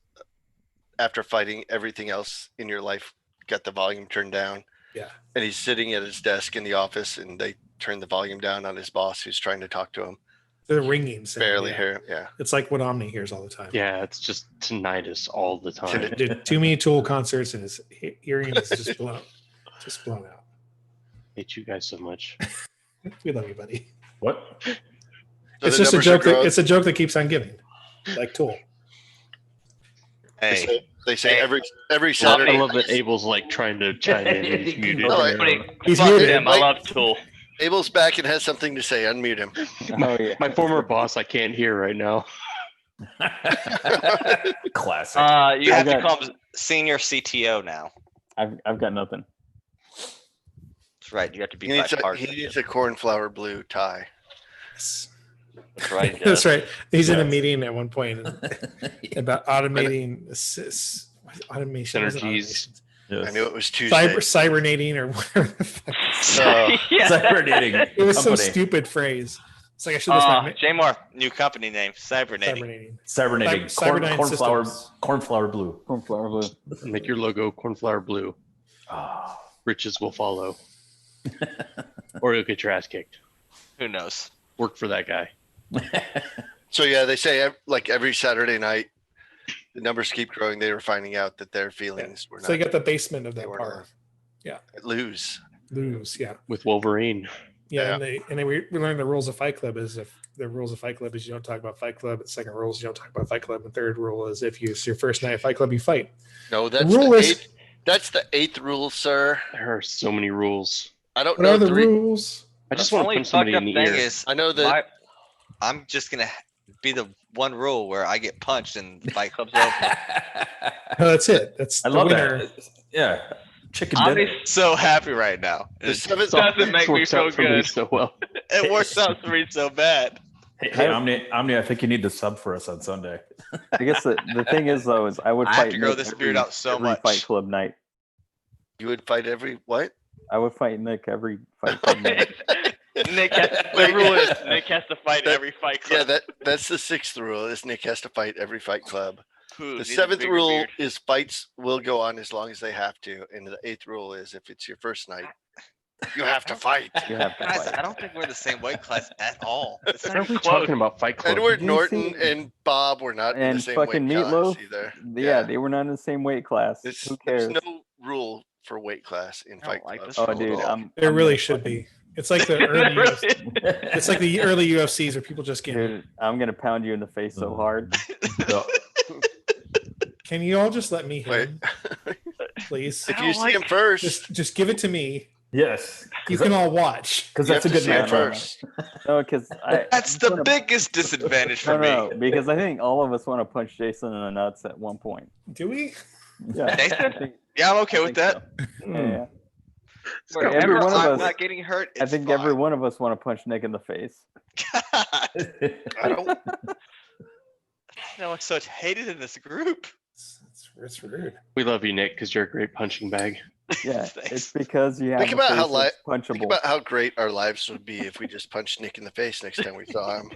after fighting everything else in your life, got the volume turned down. Yeah. And he's sitting at his desk in the office, and they turn the volume down on his boss, who's trying to talk to him. The ringing sound, Barely yeah. hear. Yeah. It's like what Omni hears all the time. Yeah, it's just tinnitus all the time. He did too many Tool concerts, and his hearing is just blown out. Hate you guys so much. We love you, buddy. What? So It's the just a numbers are joke. growing. It's a joke that keeps on giving, like Tool. Hey, They say Hey. every I Saturday. love that Abel's like trying to chime in and he's muted. Oh, I- He's fuck muted. him. I love Tool. Abel's back and has something to say. Unmute him. Oh yeah. My former boss, I can't hear right now. Classic. You I have to got- call him senior CTO now. I've got nothing. That's right. You have to be He bipartisan. needs a cornflower blue tie. Yes. That's right. he That's does. right. He's in a Yes. meeting at one point about automating automation. was it Synergies. automation? Yes. I knew it was Tuesday. Cybernating or whatever. the fuck. Yeah. Cybernating It was some company. stupid phrase. It's like I should have J Moore, new company name, Cybernating. cybernating. Cybernating. Cyberdyne Cornflower. Systems. Cornflower blue. Cornflower blue. Make your logo cornflower blue. Ah. Riches will follow. Or you'll get your ass kicked. Who knows? Work for that guy. So yeah, they say like every Saturday night, the numbers keep growing. They were finding out that their feelings were So you not got the basement of they that were bar. lose. Lose, yeah. With Wolverine. Yeah, and we learned the rules of Fight Club is if the rules of Fight Club is you don't talk about Fight Club. The second rule is you don't talk about Fight Club. And third rule is if it's your first night at Fight Club, you fight. No, that's rule the is- eighth. That's the eighth rule, sir. There are so many rules. I don't What know are the three. rules? I just The want to only punch somebody in fucked the up ear. thing is I know that. my, I'm just gonna be the one rule where I get punched and the Fight Club's over. No, that's it. That's I the love winner. that. Yeah, chicken I'll dinner. be So happy right now. The It seventh. doesn't make me Works feel out for me good. so well. works out for me so bad. Hey, Omni, I think you need to sub for us on Sunday. I guess the thing is though is I would I have fight to grow Nick this every- beard out so every much. Fight Club night. You would fight every what? I would fight Nick every Fight Club night. Nick has, the Wait, rule is Nick has to fight That- every Fight Yeah, Club. that's the sixth rule. Is Nick has to fight every Fight Club. Who The needs a seventh bigger rule beard? is fights will go on as long as they have to, and the eighth rule is if it's your first night, you have to fight. You have to Guys, fight. I don't think we're in the same weight class at all. It's Why not are even we close. talking about Fight Club? Edward Did you Norton see- and Bob were not in the And same fucking weight class Meatloaf. either. Yeah, they were not in the same weight class. Who cares? There's no rule for weight class in I don't Fight like Club. this Oh, rule at dude, all. There I'm really gonna should fucking- be. It's like the early UFC. It's like the early UFCs where people just get. Dude, I'm gonna pound you in the face so hard. Can you all just let me hit Wait. him, please? If I you don't see him first, Just give it to me. Yes, You can all watch. because you that's a have to good see him match. first. No, because That's the biggest disadvantage for me. No, because I think all of us want to punch Jason in the nuts at one point. Do we? Yeah, Nathan? I think- Yeah, I'm okay I with think that. so. Yeah. Wherever every one of I'm us- not getting hurt, I It's think fine. every one of us want to punch Nick in the face. I don't. No one's so hated in this group. It's rude. We love you, Nick, because you're a great punching bag. Yeah, Thanks. it's because you have Think a about how face that's Think punchable. about how great our lives would be if we just punched Nick in the face next time we saw him.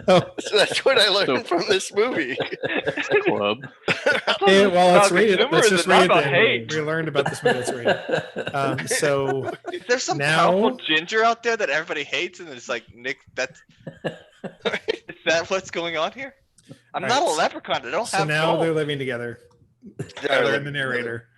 Oh, So that's what I learned So- from this movie. Club. yeah, well, it's about rated. Let's consumerism, just not rate it. about Then. hate. We learned about this movie. That's rated. So There's some Now- powerful ginger out there that everybody hates, and it's like Nick. That's is that what's going on here? I'm All not right, a leprechaun. I don't so have now gold. they're living together. Tyler and the narrator.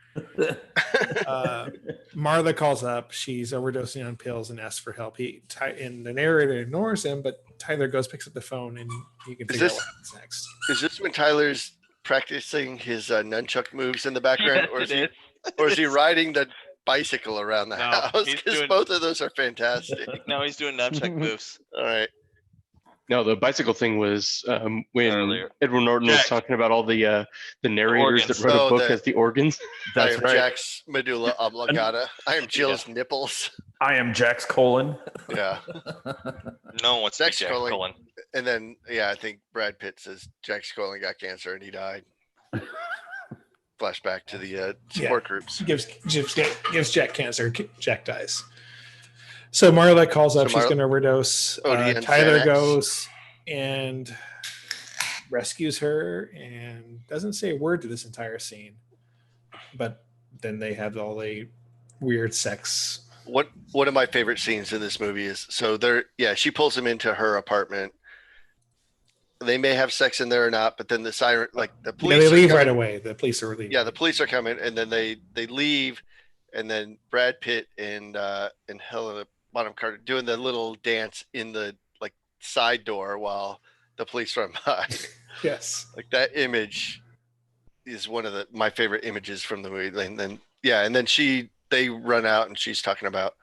Marla calls up. She's overdosing on pills and asks for help. And the narrator ignores him, but Tyler goes, picks up the phone, and you can figure out this- what happens next. Is this when Tyler's practicing his nunchuck moves in the background, Yes, it is. or is he riding the bicycle around the No, house? he's Because doing- both of those are fantastic. No, he's doing nunchuck moves. All right. No, the bicycle thing was when Earlier. Edward Norton was Jack. talking about all the narrators that organs. wrote Oh, a book the- as the organs. I That's am right. Jack's medulla oblongata. I am Jill's nipples. I am Jack's colon. Yeah. No one wants to be Jack's Jack calling- Cullen. And then, yeah, I think Brad Pitt says Jack Scully got cancer and he died. Flashback to the support groups. Gives Jack cancer. Jack dies. So Marla calls up. So She's Marla- going to overdose. OD and Tyler Xanax. goes and rescues her and doesn't say a word to this entire scene. But then they have all the weird sex. One of my favorite scenes in this movie is she pulls him into her apartment. They may have sex in there or not, but then the siren, like the Yeah, police, they are leave coming- right away. The police are leaving. Yeah, the police are coming, and then they leave, and then Brad Pitt and Helena Bonham Carter doing the little dance in the like side door while the police run by. Yes. Like that image is one of my favorite images from the movie. And then they run out and she's talking about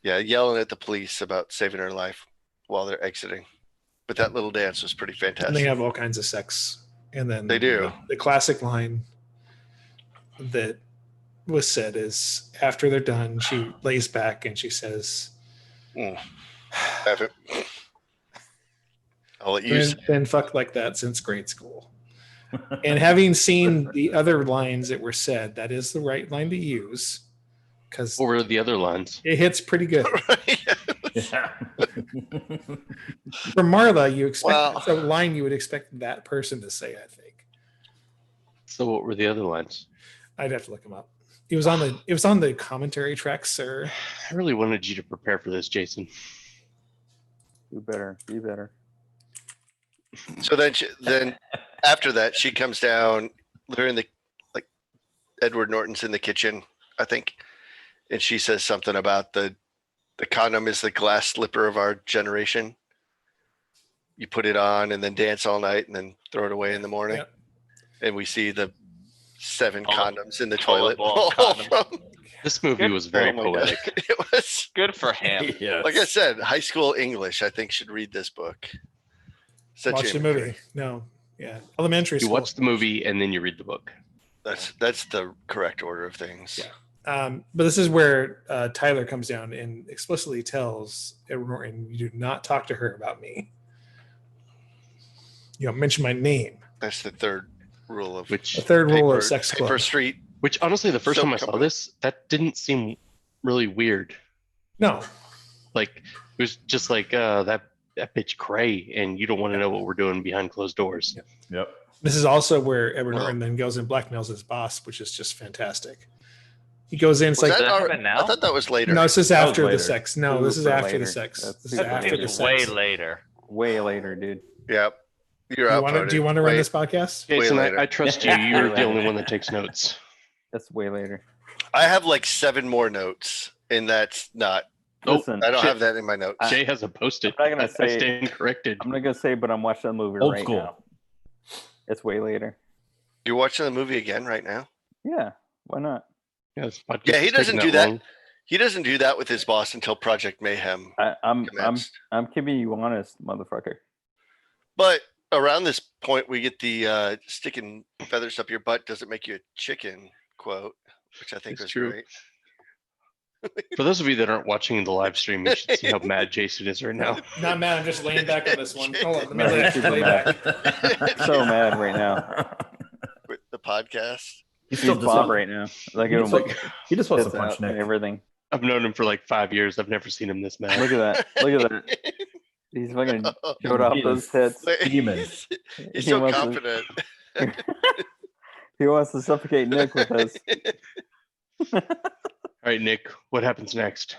yelling at the police about saving her life while they're exiting. But that little dance was pretty And fantastic. they have all kinds of sex. And then They do. The classic line that was said is after they're done, she lays back and she says, Have it. I'll let you say. been fucked like that since grade school. And having seen the other lines that were said, that is the right line to use because What were the other lines? it hits pretty good. Yeah. From Marla, you expect Well- it's a line you would expect that person to say, I think. So what were the other lines? I'd have to look them up. It was on the commentary track, sir. I really wanted you to prepare for this, Jason. Do better. Be better. So then after that, she comes down. They're in Edward Norton's in the kitchen, I think, and she says something about the the condom is the glass slipper of our generation. You put it on and then dance all night and then throw it away in the morning. Yep. And we see the 7 Full of- condoms in the full of toilet. ball condoms. This movie was very Oh my God. poetic. It was, Good for him. Yes. like I said, high school English, I think, should read this book. Such Watch the imagery. movie. No, yeah, elementary You school. watch the movie and then you read the book. That's the correct order of things. Yeah. But this is where Tyler comes down and explicitly tells Edward Norton, "You do not talk to her about me. You don't mention my name." That's the third rule of Which The third rule Paper, of Sex Club. Paper Street. Which honestly, the first So time I saw covered. this, that didn't seem really weird. No, Like it was just like that bitch cray, and you don't want to know what we're doing behind closed doors. Yep. this is also where Edward Well- Norton then goes and blackmails his boss, which is just fantastic. He goes in, it's Was like, that that alre- happen now? I thought that was later. no, this is That was after the later. sex. No, this is Super after the later. sex. That's This is super after later. the It's sex. way later. Way later, dude. Yep. You're Do you out. want to? Do you want to run Wait. this podcast? Jason, later. I trust you. You're the only one that takes notes. That's way later. I have like 7 more notes, and that's not. Oh, Listen, I don't shit. have that in my notes. Jay has a post-it. I'm not gonna I say- stand corrected. I'm not gonna say, but I'm watching the movie Old right school. now. It's way later. You're watching the movie again right now. Yeah, why not? Yeah, this podcast Yeah, he is doesn't taking do that. long. He doesn't do that with his boss until Project Mayhem I'm commenced. keeping you honest, motherfucker. But around this point, we get the sticking feathers up your butt doesn't make you a chicken quote, which I think It's was true. great. For those of you that aren't watching the live stream, you should see how mad Jason is right now. Not mad. I'm just laying back on this one. Hold on, let me No, lay, he's super lay mad. back. So mad right now. With the podcast. He's He's still bob just right now. Like he it just, was like, he just wants to tits punch out and Nick. everything. I've known him for like 5 years. I've never seen him this mad. Look at that. Look at that. He's fucking showed off those tits. Demon. He's He so wants to- confident. He wants to suffocate Nick with his. All right, Nick, what happens next?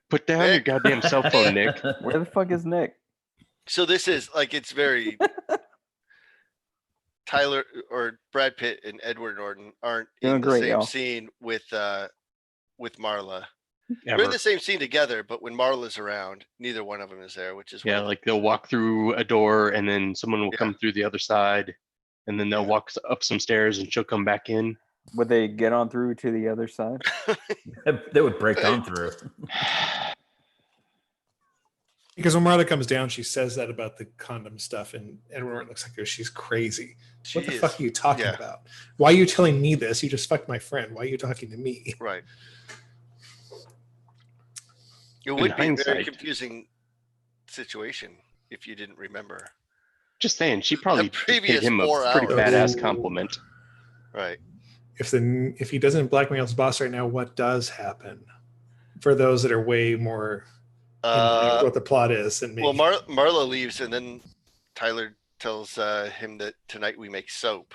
Put down your Nick. goddamn cell phone, Nick. Where the fuck is Nick? So this is like it's very Tyler or Brad Pitt and Edward Norton aren't Doing in the great, same y'all. scene with Marla. They're Ever. in the same scene together, but when Marla's around, neither one of them is there, which is Yeah, weird. like they'll walk through a door and then someone will Yeah. come through the other side and then they'll Yeah. walk up some stairs and she'll come back in. Would they get on through to the other side? They would break on through. Because when Marla comes down, she says that about the condom stuff, and Edward Norton looks like she's crazy. What the She fuck is- are you talking yeah. about? Why are you telling me this? You just fucked my friend. Why are you talking to me? Right. It would be a very hindsight. confusing situation if you didn't remember. Just saying, she probably just paid previous him a 4 pretty hours. badass compliment. Right. If he doesn't blackmail his boss right now, what does happen? For those that are way more into what the plot is than me. Well, Marla leaves, and then Tyler tells him that tonight we make soap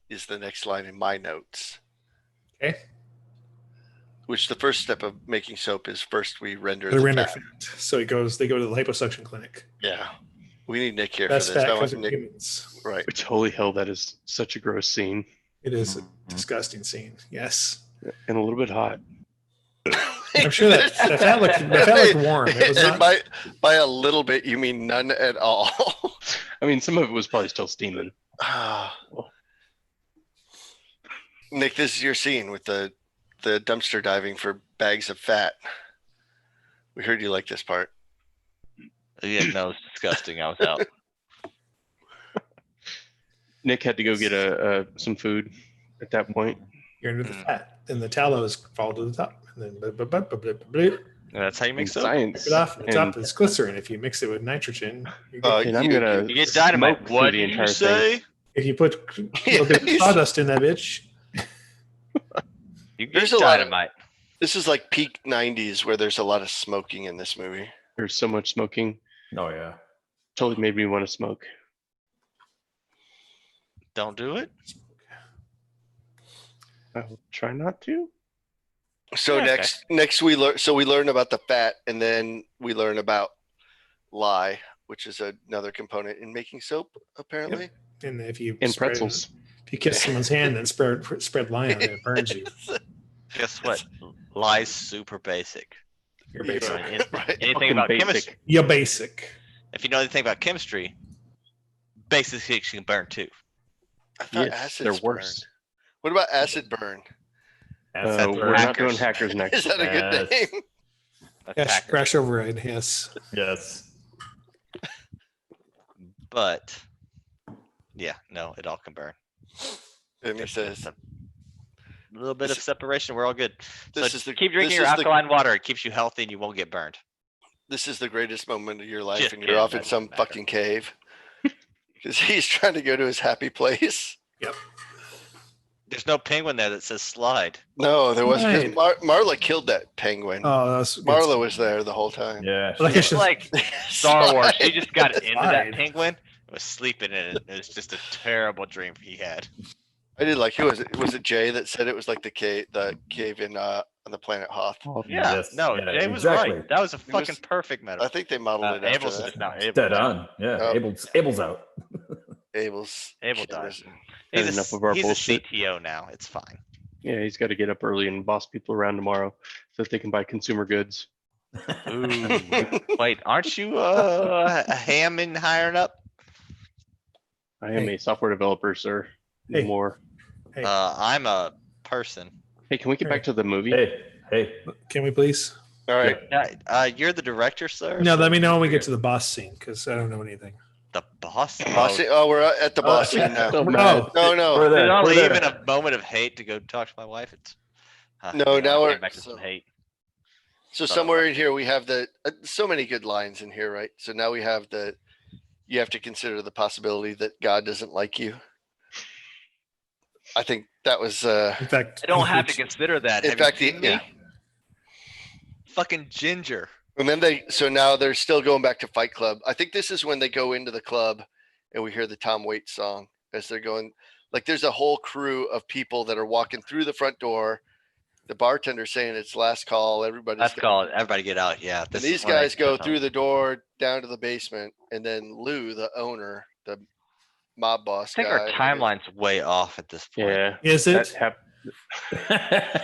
is the next line in my notes. Okay. Which the first step of making soap is first we render the the render fat. fat. So they go to the liposuction clinic. Yeah, we need Nick here Best for this. fat I want comes from Nick, humans. right? Which, holy hell, that is such a gross scene It is a Mhm. disgusting scene. Yes. and a little bit hot. I'm sure that fat looked warm. It was And not, by a little bit, you mean none at all. I mean, some of it was probably still steaming. Ah. Nick, this is your scene with the dumpster diving for bags of fat. We heard you like this part. Yeah, no, it's disgusting. I was out. Nick had to go get some food at that point. you're into the fat. And the tallows fall to the top. And then blah, blah, blah, blah, blah, blah, blah. And that's how you make And soap. science. Take it off. And the And- top is glycerin. If you mix it with nitrogen, you Uh, get, And I'm you- gonna You get dynamite. smoke through What the do entire you say? thing. if you put a little bit of sawdust in that bitch, You get There's a lot of- dynamite. This is like peak 90s where there's a lot of smoking in this movie. There's so much smoking. Oh yeah. Totally made me want to smoke. Don't do it. I'll try not to. So Yeah, okay. next we learn about the fat, and then we learn about lye, which is another component in making soap, apparently. and if you And spread- pretzels. if you kiss someone's hand and spread lye on it, it burns you. Guess what? Lie's super basic. You're Yeah, basic. right. Anything Fucking about basic. chemistry? You're basic. If you know anything about chemistry, basic things can burn too. I thought Yes, acid's they're burned. worse. What about acid burn? That's We're not doing Hackers. hackers Is next. that a good Yes. name? That's hackers. Crash override. Yes. Yes. But yeah, no, it all can burn. And he There's says, a little bit of This- separation. We're all good. "This So is the keep drinking this your is the- alkaline water. It keeps you healthy and you won't get burned. This is the greatest moment of your life, Just and kidding, you're off in that some doesn't matter. fucking cave because he's trying to go to his happy place." There's no penguin there that says slide. No, there wasn't. 'Cause Right. Marla killed that penguin. Oh, that's good Marla stuff. was there the whole time. Yeah. Like I It's should- like Star Wars. She Slide. just got into that Slide. penguin. Was sleeping in it. It was just a terrible dream he had. I did like, who was it? Was it Jay that said it was like the cave in on the planet Hoth? Yeah, Yes, no, yeah, Jay was exactly. right. That was a It was- fucking perfect I metaphor. think they modeled it after Abel's that. no, Abel Dead died. on. Yeah. Oh. Abel's out. Abel's Abel kid died. was- He's, enough a, of our he's bullshit. a CTO now. It's fine. Yeah, he's got to get up early and boss people around tomorrow so that they can buy consumer goods. Ooh. Wait, aren't you a ham in hiring up? I am Hey. a software developer, sir. Hey. More. Hey. I'm a person. Hey, can we get back to the movie? Hey. Can we please? All right. You're the director, sir? No, so let me know when we you're get to the boss scene because I don't know anything. the boss. Boss scene- Oh, we're at the boss scene now. Oh, No. man. No, no. We're there. Did I We're leave there. in a moment of hate to go talk to my wife? It's No, yeah, now I'm we're- getting back to some hate. So somewhere in here we have the so many good lines in here, right? So now we have you have to consider the possibility that God doesn't like you. I think that was In fact, I don't have to consider that. in Have you fact seen me? yeah. Fucking ginger. And then so now they're still going back to Fight Club. I think this is when they go into the club and we hear the Tom Waits song as they're going. Like there's a whole crew of people that are walking through the front door. The bartender's saying it's last call. Everybody's Let's gonna- call it. Everybody get out. Yeah. And this these is when I guys go get through out. the door down to the basement, and then Lou, the owner, the mob boss I think guy. our timeline's way off at this point. Yeah. is That it?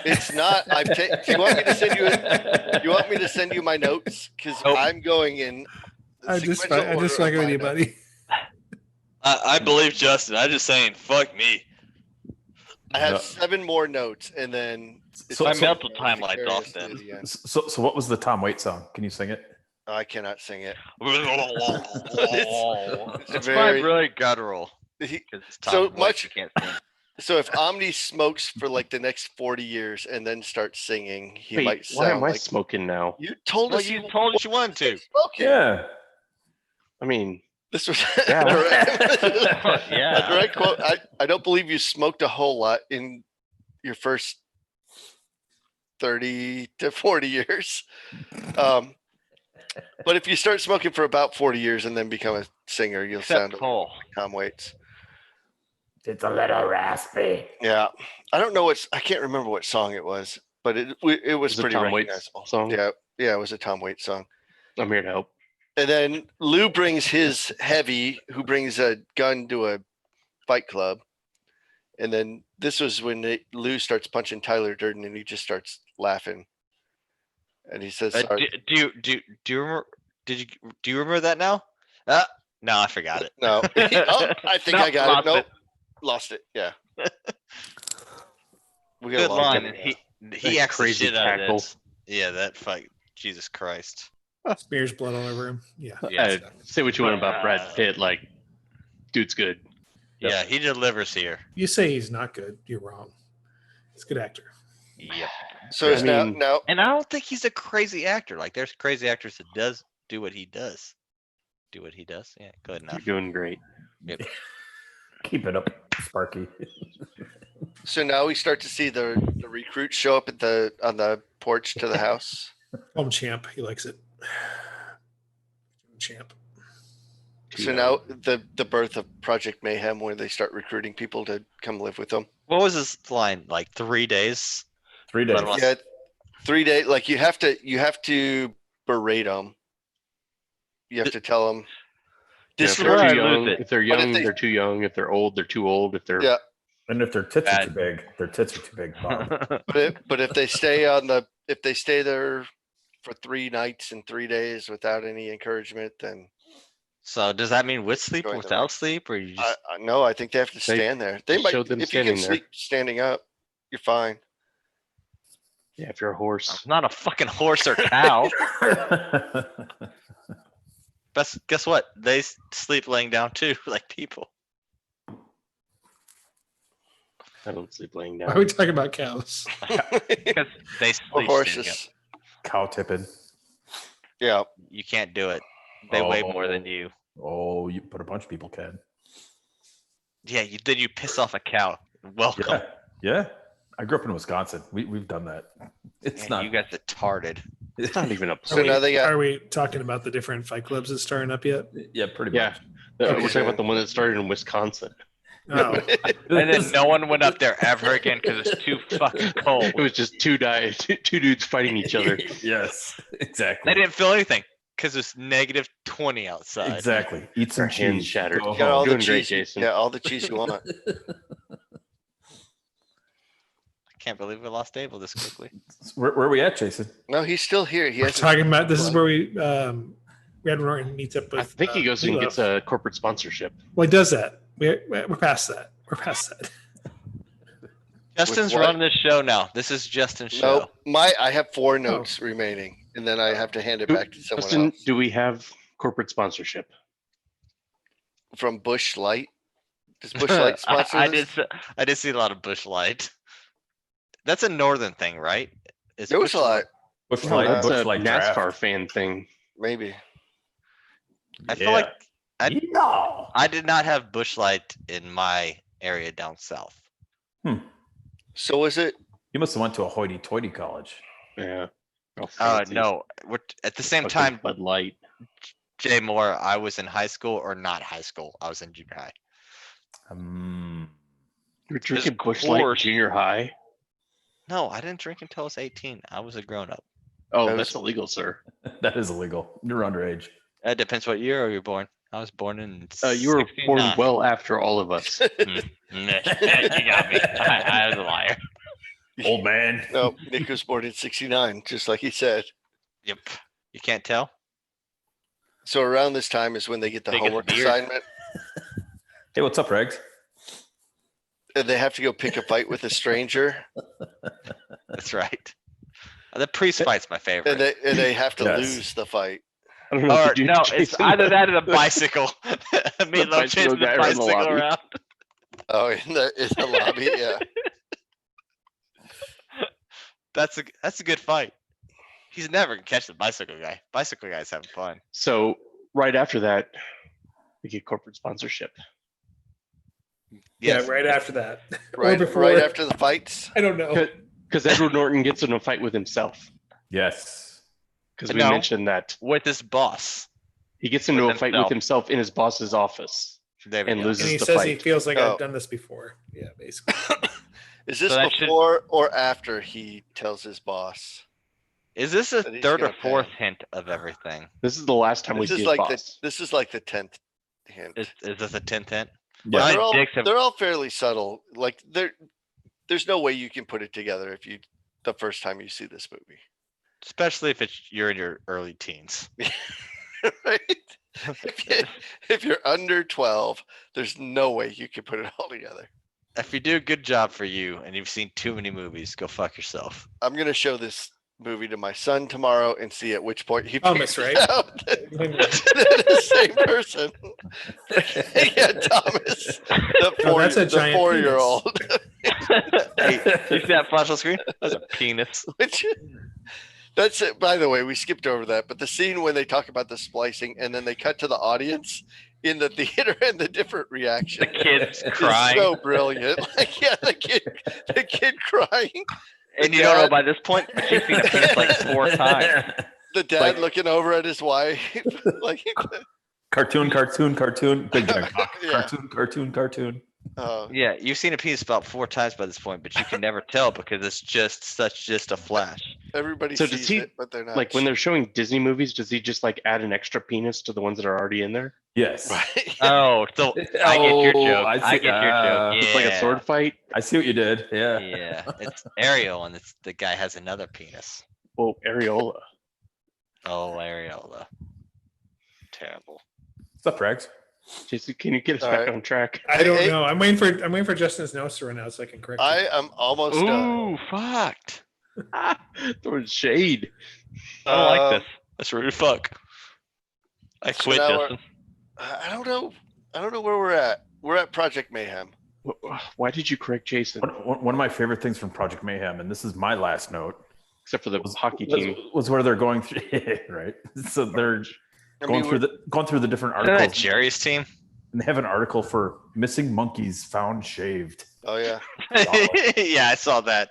It's not. Do you want me to send you? You want me to send you my notes? Because Nope. I'm going in. I just sequential order of fucking with my you, notes. buddy. I believe Justin. I'm just saying, fuck me. I have No. 7 more notes, and then it's So- My so- mental timeline's off vicarious then. to the end. So what was the Tom Waits song? Can you sing it? I cannot sing it. it's very- really guttural. He- Because it's So Tom Waits, much- you can't sing. So if Omni smokes for like the next 40 years and then starts singing, he Wait, might why sound am I like smoking now? you told Well, us. you told us you wanted to. Smoking. Yeah. I mean, This was Yeah. direct, Yeah. a direct quote. I don't believe you smoked a whole lot in your first 30 to 40 years. But if you start smoking for about 40 years and then become a singer, you'll Except sound like Cole. Tom Waits. It's a little raspy. Yeah. I don't know I can't remember what song it was, but it was Is it pretty Tom Waits recognizable. song? Yeah. Yeah. It was a Tom Waits song. I'm here to help. And then Lou brings his heavy, who brings a gun to a fight club. And then this was when Lou starts punching Tyler Durden, and he just starts laughing. And he says, "Sorry." Do you remember? Do you remember that now? No, I forgot it. No, oh, I think No, I got lost it. Nope, it. lost it. Yeah. We got Good a long line. time. He That acts the crazy shit out of tackle. this. Yeah, that fight. Jesus Christ. Smears blood all over him. Yeah. Yeah. Say what you want about Brad Pitt, like, dude's good. Yeah, he delivers here. You say he's not good. You're wrong. He's a good actor. Yep. So I is now mean- now And I don't think he's a crazy actor. Like there's crazy actors that do what he does. Do what he does. Yeah, good You're enough. doing great. Keep it up, Sparky. we start to see the recruits show up on the porch to the house. Call him Champ. He likes it. Champ. So now the birth of Project Mayhem, where they start recruiting people to come live with them. What was his line? Like 3 days? 3 days. Let 'em- Yeah, 3 days. Like you have to berate them. You have to tell them. Yeah, This if Or they're I too lose young, it. if they're But if young, they- they're too young. If they're old, they're too old. If they're Yeah. And if their tits are Bad. too big, their tits are too big. Bob. But if they stay on the if they stay there for 3 nights and 3 days without any encouragement, then So does that mean with sleep or Join the without ranks. sleep, or you just? no, I think they have to They stand there. They might, showed them if you can standing there. sleep standing up, you're fine. Yeah, if you're a horse. I'm not a fucking horse or cow. Guess what? They sleep laying down too, like people. I don't sleep laying Why are we down. talking about cows? Because they Or sleep standing up. horses. Cow tipping. Yeah. You can't do it. They weigh more than Oh. you. Oh, you put a bunch of people can. Yeah, then you piss off a cow. Welcome. Yeah. Yeah. I grew up in Wisconsin. We've done that. It's Man, not. you guys retarded. It's not even a So now point. they got Are we talking about the different fight clubs that's starting up yet? Yeah, pretty Yeah. much. We're talking about the one that started in Wisconsin. Oh, And then no one went up there ever again because it's too fucking cold. It was just two dudes fighting each other. Yes, They exactly. didn't feel anything because it's negative 20 outside. Exactly. Eat some Their hands cheese. shattered. Go You got all home. the Doing great, cheese. Jason. Yeah, all the cheese you want. I can't believe we lost Abel this quickly. Where are we at, Jason? No, he's still here. He we're has talking about this is where we Edward Norton meets up with. I think he goes and gets a corporate sponsorship. Well, he does that. We're past that. We're past that. Justin's what? running this show now. This is Justin's show. Nope. I have 4 notes remaining, and then I have to hand it back to someone Justin, else. do we have corporate sponsorship? From Bush Light. Does Bush Light sponsor I this? did see a lot of Bush Light. That's a northern thing, right? Is There was Busch a lot. Bush No, Light. that's Bush a Light NASCAR draft. fan thing. Maybe. I feel like Yeah. I did not have Bush Light in my area down south. So is it? You must have went to a hoity-toity college. Yeah. Oh, fancy. No, we're at the same Fucking time, Bud Light. Jay Moore, I was in high school or not high school. I was in junior high. You're drinking Bush Light in course. junior high? No, I didn't drink until I was 18. I was a grown up. Oh, That that's was- illegal, sir. That is illegal. You're underage. It depends what year you were born. I was born in. You were born 69. well after all of us. You got me. I was a liar. Old man. No, Nick was born in 69, just like he said. Yep. You can't tell. So around this time is when they get the Biggest homework beard. assignment, Hey, what's up, Regs? and they have to go pick a fight with a stranger, That's right. The priest fight's my favorite. and they have to Yes. lose the fight. I don't know what Or to do, no, it's Jason. either that or the bicycle. Meatloaf bicycle chasing the guy around the bicycle lobby. around. Oh, in the lobby, yeah. That's a good fight. He's never gonna catch the bicycle guy. Bicycle guy's having fun. So right after that, we get corporate sponsorship. Yes. Yeah, right after that. Or Right, before. right after the fights. I don't know. Because Edward Norton gets in a fight with himself. Yes. Because we No. mentioned that With his boss. he gets into With a fight himself. with himself in his boss's office There we and go. loses And he the says he fight. feels like Oh. I've done this before. Yeah, basically. Is this So that should- before or after he tells his boss? Is this a That he's third or gonna pay fourth him. hint of everything? This is the last time we This see is his like boss. this is like the 10th hint. Is this a 10th hint? But My they're all, dicks have- they're all fairly subtle. Like there's no way you can put it together if you the first time you see this movie. Especially if you're in your early teens. Right? If you're under 12, there's no way you can put it all together. If you do a good job for you and you've seen too many movies, go fuck yourself. I'm gonna show this movie to my son tomorrow and see at which point he Thomas, figures right? out that they're the same person. Yeah, Thomas, Oh, that's a giant 4-year-old. Hey, you see that flash on screen? That's a penis. Which that's it. By the way, we skipped over that, but the scene when they talk about the splicing and then they cut to the audience in the theater and the different reaction. The kid's is crying. so brilliant. Like, yeah, the kid crying. And you don't know dad- by this point, but you've seen a penis like 4 times. The dad Like- looking over at his wife, like, Cartoon. Big giant cock. Yeah. Cartoon. oh, Yeah, you've seen a penis about 4 times by this point, but you can never tell because it's just a flash. everybody So does sees he, it, but they're not. Like when they're showing Disney movies, does he just like add an extra penis to the ones that are already in there? Yes. Right? Oh, so I get your Oh, joke. I I see- get your joke. It's like a Yeah. sword fight. I see what you did. Yeah. Yeah, it's Ariel, and the guy has another penis. Well, Areola. Oh, Areola. Terrible. What's up, Rags? Jason, can you get us All back right. on track? I don't Hey, know. I'm waiting for Justin's notes to run out so I can correct it. I am almost done. Ooh, fucked. Throwing shade. I don't like Um, this. That's rude. Fuck. I So quit, now Justin. I don't know. I don't know where we're at. We're at Project Mayhem. Why did you correct Jason? One of my favorite things from Project Mayhem, and this is my last note, Except for the hockey team. was where they're going through. Right, so they're I going mean, through the different Isn't that articles. Jerry's team? And they have an article for missing monkeys found shaved. oh yeah. Yeah, I saw that.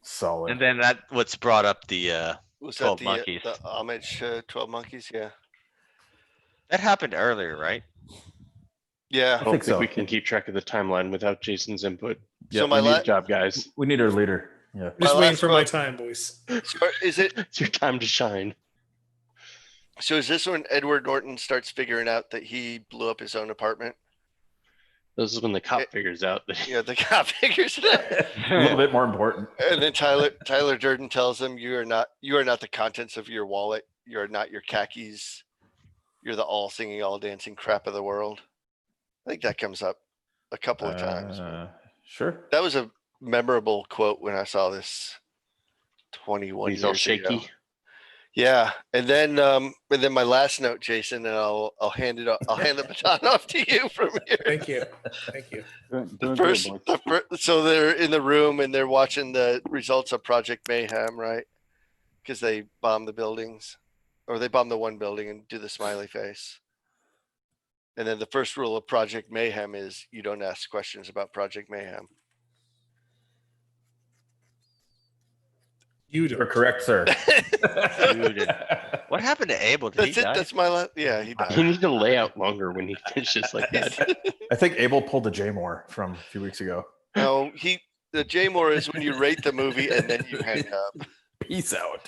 Solid. And then that what's brought up the Was 12 that monkeys. the homage 12 monkeys? Yeah. that happened earlier, right? Yeah. I don't think, think so. we can keep track of the timeline without Jason's input. Yeah, so my Good la- job, guys. we need our leader. Yeah. Just my waiting last for my quote- time, boys. so is it? It's your time to shine. So is this when Edward Norton starts figuring out that he blew up his own apartment? This is when the cop It- figures out that Yeah, the cop figures it out. A little bit more important. And then Tyler Durden tells him, you are not the contents of your wallet. You are not your khakis. You're the all singing, all dancing crap of the world. I think that comes up a couple of times. Sure. That was a memorable quote when I saw this 21 he's all years ago. shaky. Yeah, and then my last note, Jason, and I'll hand it. I'll hand the baton off to you from here. Thank you. Thank you. So they're in the room and they're watching the results of Project Mayhem, right? Because they bomb the buildings, or they bomb the one building and do the smiley face. And then the first rule of Project Mayhem is you don't ask questions about Project Mayhem. You You're don't. correct, sir. Dude, what happened to Abel? Did That's he it. die? That's my last. Yeah, he died. You need to lay out longer when he finishes like that. I think Abel pulled a J Moore from a few weeks ago. No, the J Moore is when you rate the movie and then you hang up. Peace out.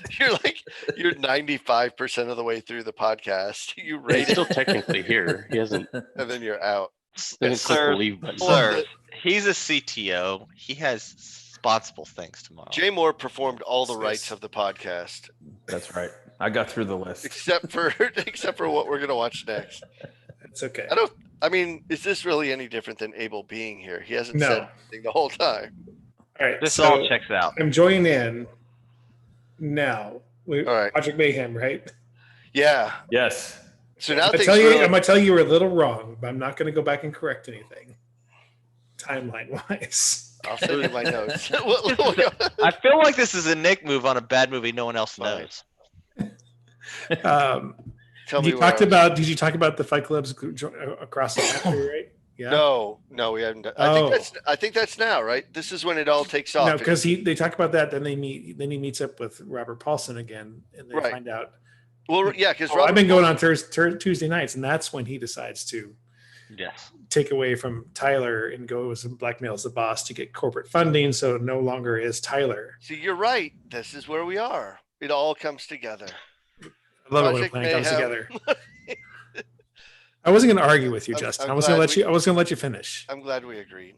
You're 95% of the way through the podcast. You He's rate it still technically here. He hasn't. and then you're out. Then click the Sir, leave button. Sir, he's a CTO. He has responsible things tomorrow. Jay Moore performed all the Nice. rights of the podcast, That's right. I got through the list. except for what we're gonna watch next. It's okay. I mean, is this really any different than Abel being here? He hasn't No. said anything the whole time. All right. This so all checks out. I'm joining in now. All right. Project Mayhem, right? Yeah. Yes. So now I things tell you, really, I'm gonna tell you were a little wrong, but I'm not gonna go back and correct anything. Timeline wise. I'll send you my notes. I feel like this is a Nick move on a bad movie no one else Fine. knows. Tell me you where talked I was- about? Did you talk about the Fight Clubs across the country, right? Yeah. No, we haven't. Oh. I think that's now, right? This is when it all takes off. No, because they talk about that. Then he meets up with Robert Paulson again, and they Right. find out. Well, yeah, because Oh, I've been going on Tuesday nights, and that's when he decides to Yes. take away from Tyler and go and blackmails the boss to get corporate funding. So it no longer is Tyler. See, you're right. This is where we are. It all comes together. I love it when a Project plan comes Mayhem. together. I wasn't going to argue with you, I'm Justin. glad I was going to let we- you. I was going to let you finish. I'm glad we agreed.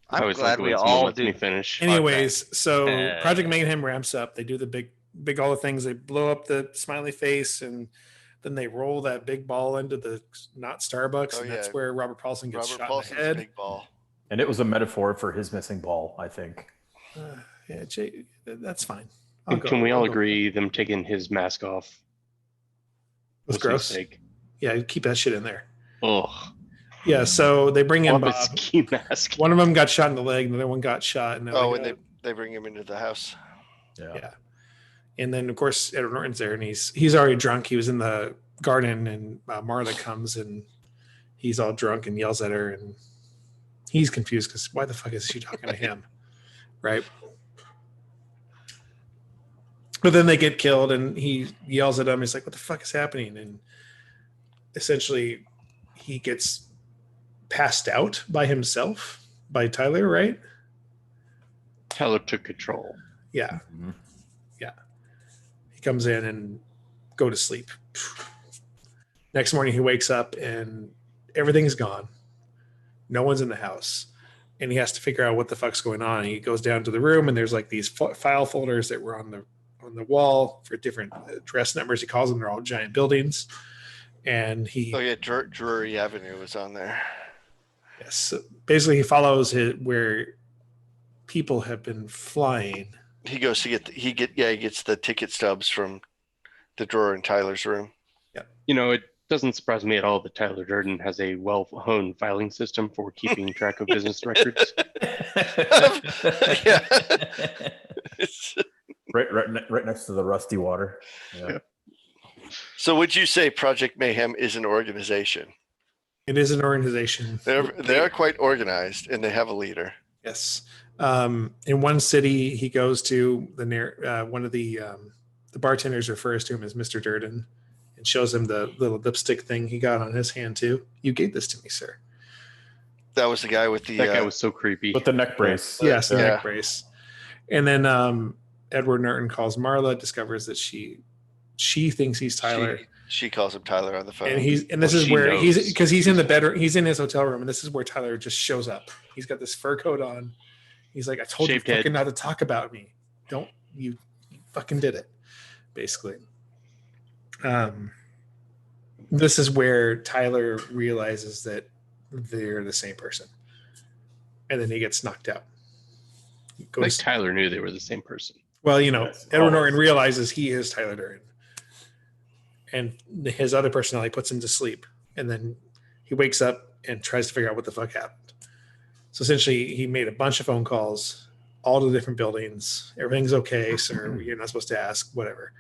I I'm always glad like we when someone all lets me do. finish. Anyways, so Uh, Project Mayhem ramps up. They do the big all the things. They blow up the smiley face, and then they roll that big ball into the not Starbucks, Oh, and that's yeah. where Robert Paulson gets Robert shot Paulson's in the head. big ball. And it was a metaphor for his missing ball, I think. Yeah, Jay, that's fine. And can we I'll all go. agree them taking his mask off It was a gross. mistake? Yeah, keep that shit in there. Ugh. Yeah, so they bring in Love his Bob. ski mask. One of them got shot in the leg, and the other one got shot. And Oh, and they bring him into the house. yeah. And then of course Edward Norton's there, and he's already drunk. He was in the garden, and Marla comes, and he's all drunk and yells at her, and he's confused because why the fuck is she talking to him, right? But then they get killed, and he yells at him. He's like, "What the fuck is happening?" And essentially, he gets passed out by himself by Tyler, right? Tyler took control. Yeah. Mhm. He comes in and go to sleep. Next morning he wakes up and everything's gone. No one's in the house. And he has to figure out what the fuck's going on. He goes down to the room, and there's like these file folders that were on on the wall for different address numbers. He calls them, they're all giant buildings. And he, Oh yeah, Drury Avenue was on there. yes, so basically he follows where people have been flying. He goes to he gets the ticket stubs from the drawer in Tyler's room. It doesn't surprise me at all that Tyler Durden has a well-honed filing system for keeping track of business records. Yeah. It's- right next to the rusty water. Yeah. so would you say Project Mayhem is an organization? It is an organization. They're quite organized and they have a leader. Yes. In one city, he goes to one of the bartenders refers to him as Mr. Durden and shows him the little lipstick thing he got on his hand too. You gave this to me, sir. That was the guy with the That guy was so creepy. With the neck brace. Yes, the Yeah. neck brace. And then Edward Norton calls Marla, discovers that she thinks he's Tyler. She calls him Tyler on the phone. And this is she where knows. because he's in the bedroom, he's in his hotel room, and this is where Tyler just shows up. He's got this fur coat on. He's like, I told Shaved you head. fucking not to talk about me. Don't you fucking did it, basically. This is where Tyler realizes that they're the same person. And then he gets knocked out. He Like goes, Tyler knew they were the same person. well, Yes, Edward always. Norton realizes he is Tyler Durden. And his other personality puts him to sleep. And then he wakes up and tries to figure out what the fuck happened. So essentially, he made a bunch of phone calls, all to different buildings. Everything's okay, sir. You're not supposed to ask, whatever.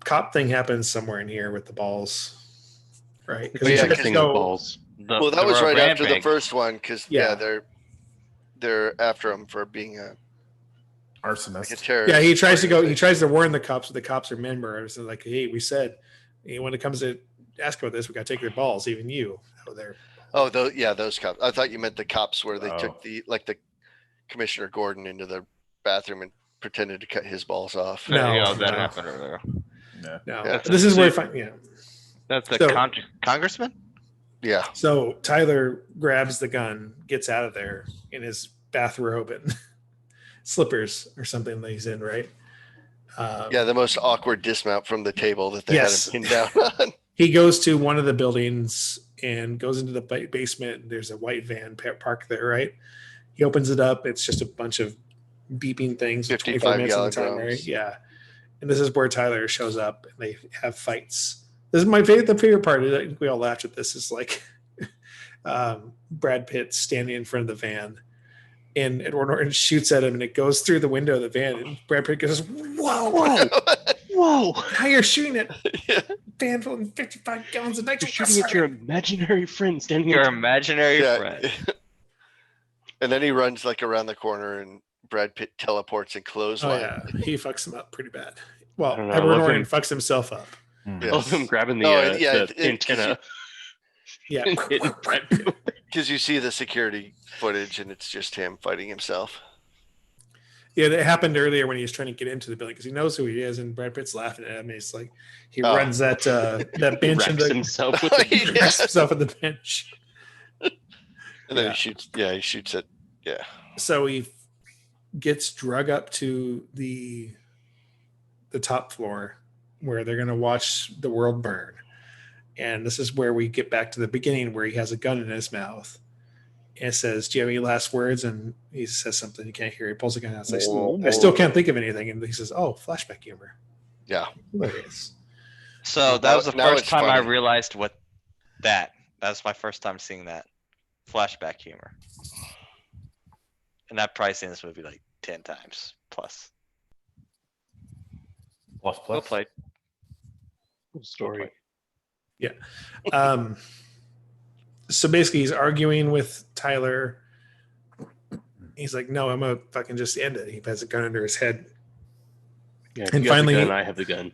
Cop thing happens somewhere in here with the balls, right? Oh, yeah, he's 'cause Thing so- with balls. well, that was right after the first one because Yeah. they're after him for being a Arsonist. terrorist. Yeah, he tries to organization. warn the cops, but the cops are members. They're like, hey, we said, when it comes to ask about this, we got to take their balls, even you. Oh, they're Oh, those cops. I thought you meant the cops where they Oh. took the Commissioner Gordon into the bathroom and pretended to cut his balls off. No, Yeah, that no. happened earlier. Yeah. no. Yeah. This is where yeah. That's the So- congressman. Yeah. So Tyler grabs the gun, gets out of there in his bathrobe and slippers or something that he's in, right? Yeah, the most awkward dismount from the table that they Yes. had him pinned down on. He goes to one of the buildings and goes into the basement. There's a white van parked there, right? He opens it up. It's just a bunch of beeping things. with 24 minutes on the 55 timer, gallon drums. yeah. And this is where Tyler shows up and they have fights. This is my favorite. The favorite part. I think we all laughed at this. Is like Brad Pitt standing in front of the van, and Edward Norton shoots at him, and it goes through the window of the van. And Brad Pitt goes, "Whoa, Whoa! how you're shooting at Yeah. van full of 55 gallons of You're nitrous shooting at your imaginary friend standing Your at imaginary Yeah. friend. And then he runs around the corner and Brad Pitt teleports and Oh clothesline. yeah, he fucks him up pretty bad. Well, I don't know, I Edward love Norton him. fucks himself up. Mm. Yeah. I love him grabbing the, Oh, yeah, the antenna Yeah, and hitting Brad Pitt with it. Because you see the security footage and it's just him fighting himself. yeah. That happened earlier when he was trying to get into the building because he knows who he is, and Brad Pitt's laughing at him. He's like, he Oh. runs that that bench and Wraps the, himself with the Yeah. wraps himself at the bench. And then Yeah. he shoots. Yeah, he shoots it. Yeah. So he gets drug up to the top floor where they're going to watch the world burn. And this is where we get back to the beginning where he has a gun in his mouth and it says, do you have any last words? And he says something you can't hear. He pulls the gun out and says, I still can't think of anything. And he says, oh, flashback humor. Yeah. Hilarious. So that Now- was the now first it's time I funny. realized what that was my first time seeing that flashback humor. And I've probably seen this movie like 10 times plus. Plus, Well plus. played. Cool story. So basically he's arguing with Tyler. He's like, no, I'm going to fucking just end it. He has a gun under his head. Yeah, And you got finally- the gun, I have the gun.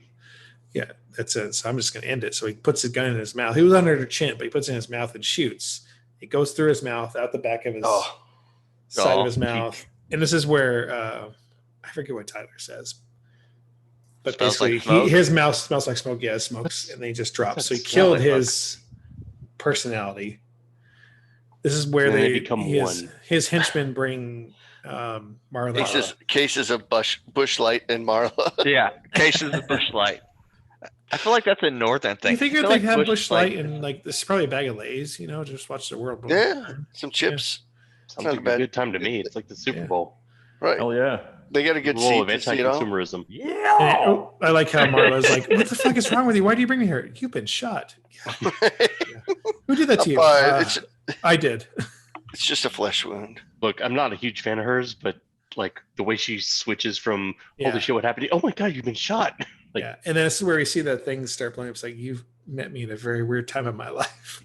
Yeah, that's it. So I'm just going to end it. So he puts his gun in his mouth. He was under the chin, but he puts it in his mouth and shoots. It goes through his mouth, out the back of his Oh. side Oh, of his mouth. And this is where I forget what Tyler says. But Smells like basically, smoke? his mouth smells like smoke. Yeah, it smokes, and then he just drops. So he Smell killed like smoke. his personality. This is where And then they they become his, one. his henchmen bring Marla. Cases of Bush Light and Marla. Yeah, cases of Bush Light. I feel like that's a northern Do thing. you think I if feel they like have Bush Light and like this is probably a bag of Lay's, just watch the world. burn. Yeah, some chips. Sounds Not like a bad. good time to me. It's like the Super Yeah. Bowl. Right. Hell yeah. They got a good Role seat of to see it all. anti-consumerism. And Yeah. I like how Marla's like, "What the fuck is wrong with you? Why do you bring me here? You've been shot. Who did that to you? Fine. I did." It's just a flesh wound. Look, I'm not a huge fan of hers, but like the way she switches from Yeah. "Holy shit, what happened?" to you? "Oh my god, you've been shot." Like- Yeah, and this is where we see that things start blowing up. It's like you've met me at a very weird time in my life,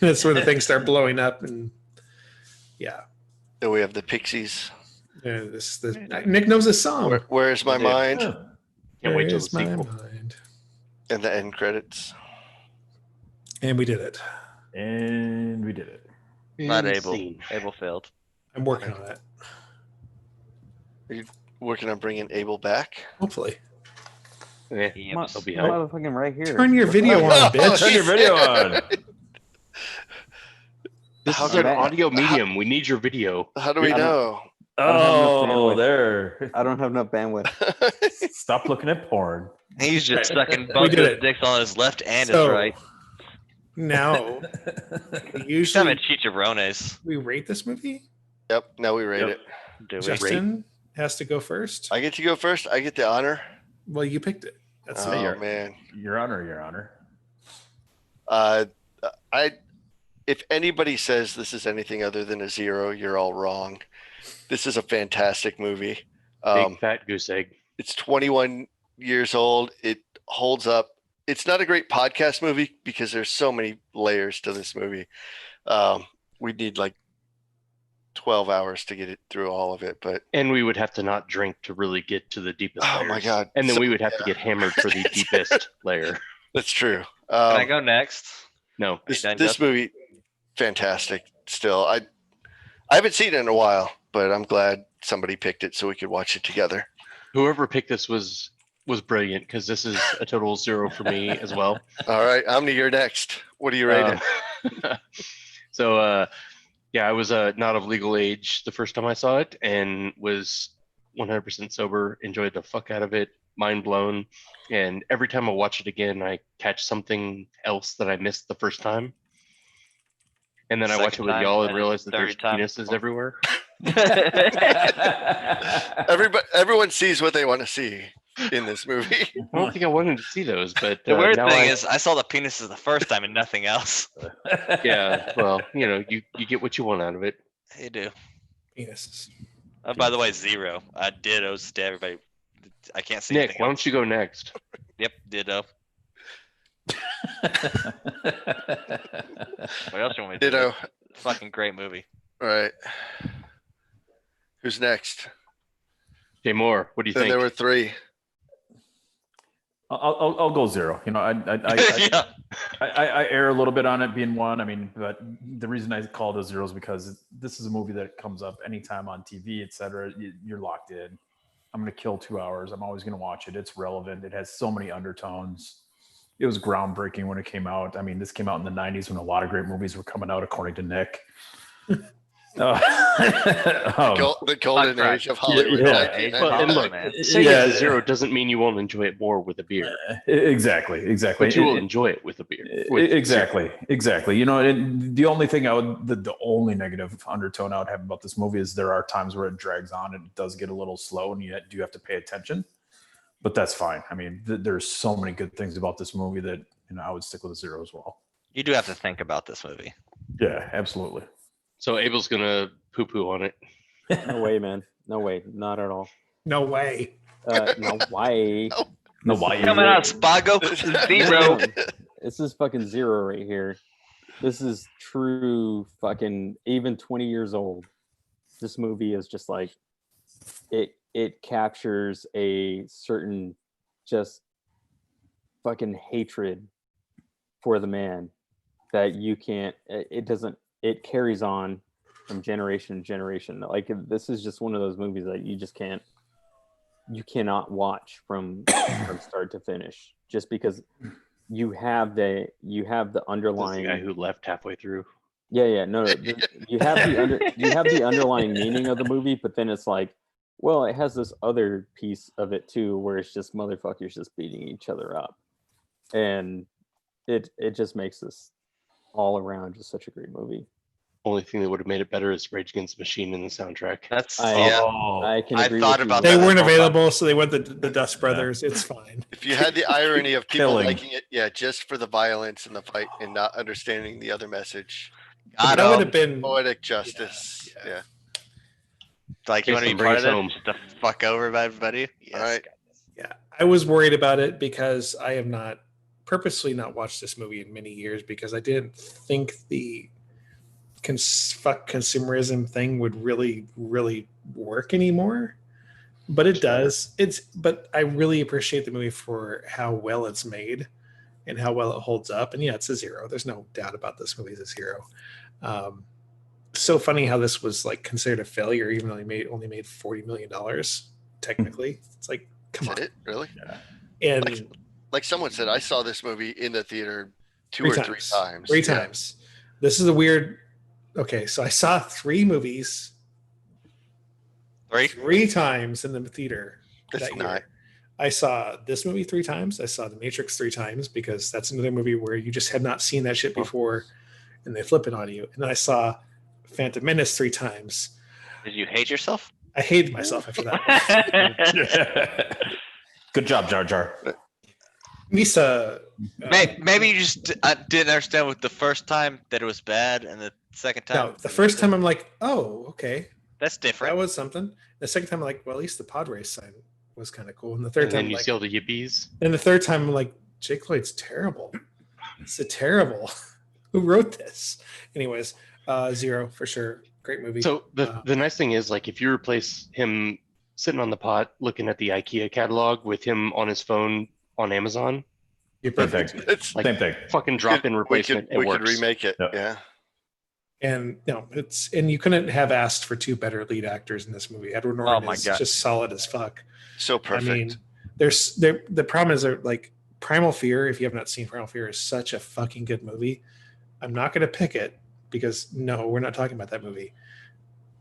and that's where the things start blowing up. And yeah, Then we have the Pixies. Nick knows this song. Where's my I do. mind? Can't wait till the Where's my sequel. mind? And the end credits. And we did it. And we did it. Not Abel. Insane. Abel failed. I'm working on it. Working on bringing Abel back. Hopefully, Eh, Yep. I'll be I'm out. motherfucking right here. turn your video on, bitch. Turn your video on. This How is an can- audio medium. We need your video. How do we know? don't have enough Oh, bandwidth. there. I don't have enough bandwidth. Stop looking at porn. He's just sucking We both did his it. dicks on his left and So, his right. Now, He's having usually chicharrones. we rate this movie. Yep. Now we rate Yep. it. Do we? Justin has to go first. I get to go first. I get the honor. Well, you picked it. That's Oh fair. man. Your Honor, Your Honor. If anybody says this is anything other than a 0, you're all wrong. This is a fantastic movie. Big fat goose egg. It's 21 years old. It holds up. It's not a great podcast movie because there's so many layers to this movie. We need like 12 hours to get it through all of it, but And we would have to not drink to really get to the deepest oh layers. my God. And then So- we would have to get hammered for the deepest layer. that's true. Can I go next? No. This, done, this Justin? movie, fantastic. Still, I haven't seen it in a while, but I'm glad somebody picked it so we could watch it together. Whoever picked this was brilliant because this is a total 0 for me as well. All right, Omni, you're next. What are you rating? So yeah, I was not of legal age the first time I saw it and was 100% sober, enjoyed the fuck out of it, mind blown. And every time I watch it again, I catch something else that I missed the first time. And then I watch it Second with time, y'all and and realize that there's third time. penises everywhere. Everyone sees what they want to see in this movie. I don't think I wanted to see those, but The weird now thing is, I saw the penises the first time and nothing else. yeah, well, you get what you want out of it. You do. Penises. By the way, 0. Dittos to everybody. I can't see Nick, anything why else. don't you go next? Yep, ditto. What else do you want me to do? Ditto. Fucking great movie. All right. Who's next? Jay Moore, what do you Then think? there were 3. I'll go 0. Yeah. I err a little bit on it being 1. I mean, but the reason I call it a 0 is because this is a movie that comes up anytime on TV, etc. You're locked in. I'm going to kill 2 hours. I'm always going to watch it. It's relevant. It has so many undertones. It was groundbreaking when it came out. I mean, this came out in the 90s when a lot of great movies were coming out, according to Nick. The golden Fuck age of Hollywood. yeah. 1990. Well, and look, man. saying Yeah. it's a 0 doesn't mean you won't enjoy it more with a beer, Exactly. but you will enjoy it with a beer. with Exactly. And the only thing the only negative undertone I would have about this movie is there are times where it drags on and it does get a little slow and you do have to pay attention, but that's fine. I mean, there's so many good things about this movie that, I would stick with a 0 as well. You do have to think about this movie. Yeah, absolutely. So Abel's gonna poo-poo on it. No way, man. No way. Not at all. No way. No way. No, why? Coming out of Spago, 0. This is fucking 0 right here. This is true fucking even 20 years old. This movie is just like it captures a certain just fucking hatred for the man that you can't it carries on from generation to generation. Like this is just one of those movies that you cannot watch from start to finish just because you have the This is the underlying guy who left halfway through. No. You have the underlying meaning of the movie, but then it's like, well, it has this other piece of it too, where it's just motherfuckers just beating each other up, and it just makes this all around just such a great movie. Only thing that would have made it better is Rage Against the Machine in the soundtrack. That's Yeah. I can I agree thought with you about there. They that weren't the whole time. available, so they went the Dust Brothers. It's fine. If you had the irony of people Killing. liking it, yeah, just for the violence and the fight and not understanding the other message, Got That would him. have been poetic justice. yeah. Yeah. Like, you want to Jason, be bring part of us that? home. Just to fuck over everybody? Yes. All right. Yeah, I was worried about it because I have not purposely not watched this movie in many years because I didn't think the fuck consumerism thing would really work anymore. But it does. But I really appreciate the movie for how well it's made and how well it holds up. And yeah, it's a 0. There's no doubt about this movie is a 0. So funny how this was like considered a failure, even though they only made $40 million technically. It's like, come Is on. it really? And Like someone said, I saw this movie in the theater two Three or times. 3 times. Three Yeah. times. This is a weird. Okay, so I saw 3 movies 3 times in the theater That's that not. year. I saw this movie 3 times. I saw The Matrix 3 times because that's another movie where you just had not seen that shit before, and they flip it on you. And then I saw Phantom Menace 3 times. Did you hate yourself? I hated myself after that. Good job, Jar Jar. Misa. Maybe you just didn't understand with the first time that it was bad, and the second time. No, the first time I'm like, oh, okay, That's different. that was something. The second time I'm like, well, at least the pod race sign was kind of cool. And the third And time, then you like, see all the yippies. and the third time I'm like, Jake Lloyd's terrible. It's a terrible. Who wrote this? Anyways, 0 for sure. Great movie. So the nice thing is, like, if you replace him sitting on the pot looking at the IKEA catalog with him on his phone on Amazon, you're Same perfect. thing. It's like Same thing. fucking drop-in replacement. we it could works. remake it. Yep. Yeah. And and you couldn't have asked for 2 better lead actors in this movie. Edward Norton my is God. just solid as fuck. So perfect. I mean, the problem is that, like, Primal Fear, if you have not seen Primal Fear, is such a fucking good movie. I'm not going to pick it because no, we're not talking about that movie.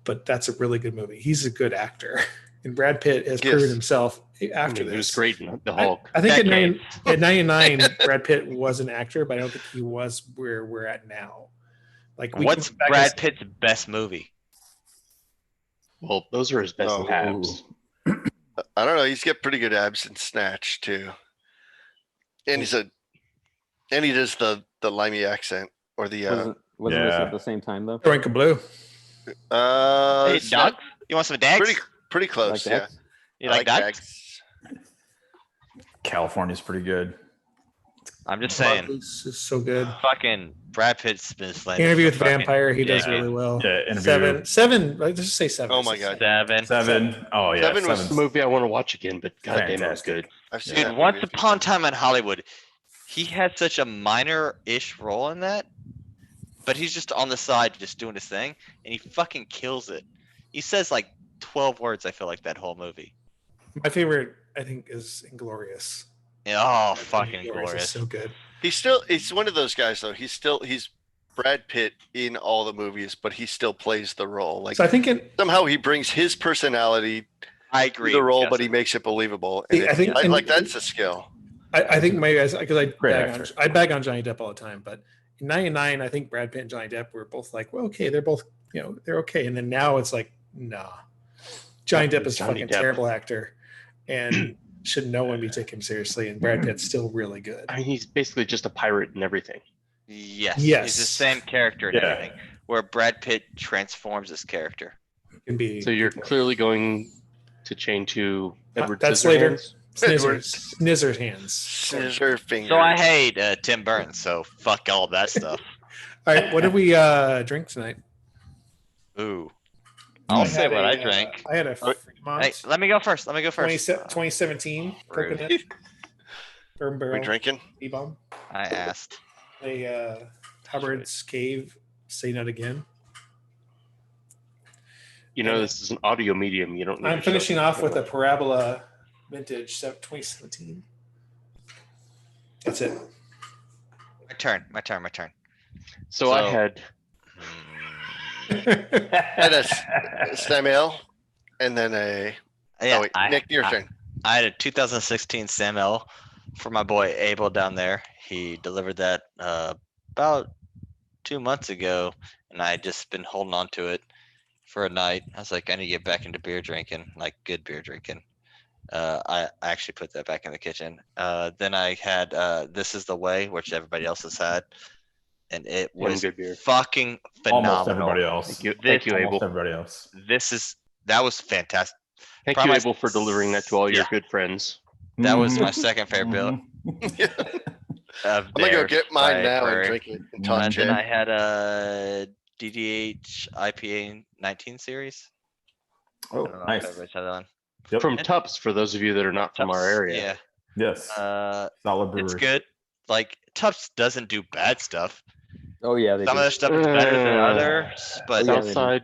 But that's a really good movie. He's a good actor, and Brad Pitt has Yes. proven himself I after mean, he was this. great in the I, Hulk. I think at Decade. 99, Brad Pitt was an actor, but I don't think he was where we're at now. Like, we What's can go back Brad and- Pitt's best movie? Well, those are his best Oh. abs. I don't know. He's got pretty good abs in Snatch too. And he does the limey accent or the Wasn't this Yeah. at the same time though? Orange and Blue. Hey, it's not- dogs? You want some dags? pretty Like close. that? Yeah. You I like dogs? Dags. California's pretty good. I'm just saying. This is so good. Fucking Brad Pitt's been slated. Interview for with fucking Vampire, he does decades. really well. Yeah, Interview. Seven. Let's just say 7. Oh my God. 7. 7. Oh yeah, 7 was It's a movie I want to watch again, but goddamn, it was Fantastic. good. I've seen Dude, that Once movie a few Upon a times. Time in Hollywood, he had such a minor-ish role in that, but he's just on the side just doing his thing, and he fucking kills it. He says like 12 words, I feel like, that whole movie. My favorite, I think, is Inglorious. Oh, fucking Is glorious. so good. He's one of those guys though. He's Brad Pitt in all the movies, but he still plays the role. Like So I think somehow he brings his personality I to agree. the role, yes. but he makes it believable. See, I think like that's a skill. I think my guys, because Great actor. I bag on Johnny Depp all the time, but in 99, I think Brad Pitt and Johnny Depp were both like, well, okay, they're both, they're okay. And then now it's like, nah. Johnny Depp is a Johnny fucking Depp. terrible actor and should no one be taken seriously. And Brad Pitt's still really good. I mean, he's basically just a pirate and everything. Yes. Yes. He's the same character and Yeah. everything, where Brad Pitt transforms his character. Can be. So you're clearly going to chain to Edward that's later. Scissorhands? Snizzard hands. Scissor fingers. So I hate Tim Burton, so fuck all that stuff. All right, what did we drink tonight? Ooh. I'll I say had what a, I drank. I had a Fremont Hey, let me go first. 2017 Rude. coconut bourbon We barrel drinking? E-bomb. I asked. A Hubbard's Cave. Say not again. You know, this is an audio medium. You don't. Need I'm to show finishing it. off with a Parabola Vintage 2017. That's it. My turn. So I So- had had a Sam Ale, and then Yeah, oh wait, Nick, your turn. I had a 2016 Sam L for my boy Abel down there. He delivered that about 2 months ago, and I just been holding on to it for a night. I was like, I need to get back into beer drinking, like good beer drinking. I actually put that back in the kitchen. Then I had This Is the Way, which everybody else has had, and it One was good beer. fucking phenomenal. Almost everybody else. Thank you, Almost Abel. everybody else. That was fantastic. Thank Probably you, Abel, for delivering that to all your yeah. good friends. That was Mhm. my second favorite bill. Mhm. Of I'm gonna go theirs get mine by now Prairie. and drink it and talk And then I shit. had a DDH IPA 19 series. Oh, I don't know if nice. everybody's had that one. Yep. From Tubbs, for those of you that are not from our Tufts, area. Yes. Yeah. Solid brewery. It's good. Like Tufts doesn't do bad stuff. Oh yeah, they Some do. of their stuff is better than Uh, others, but yeah, South they do. side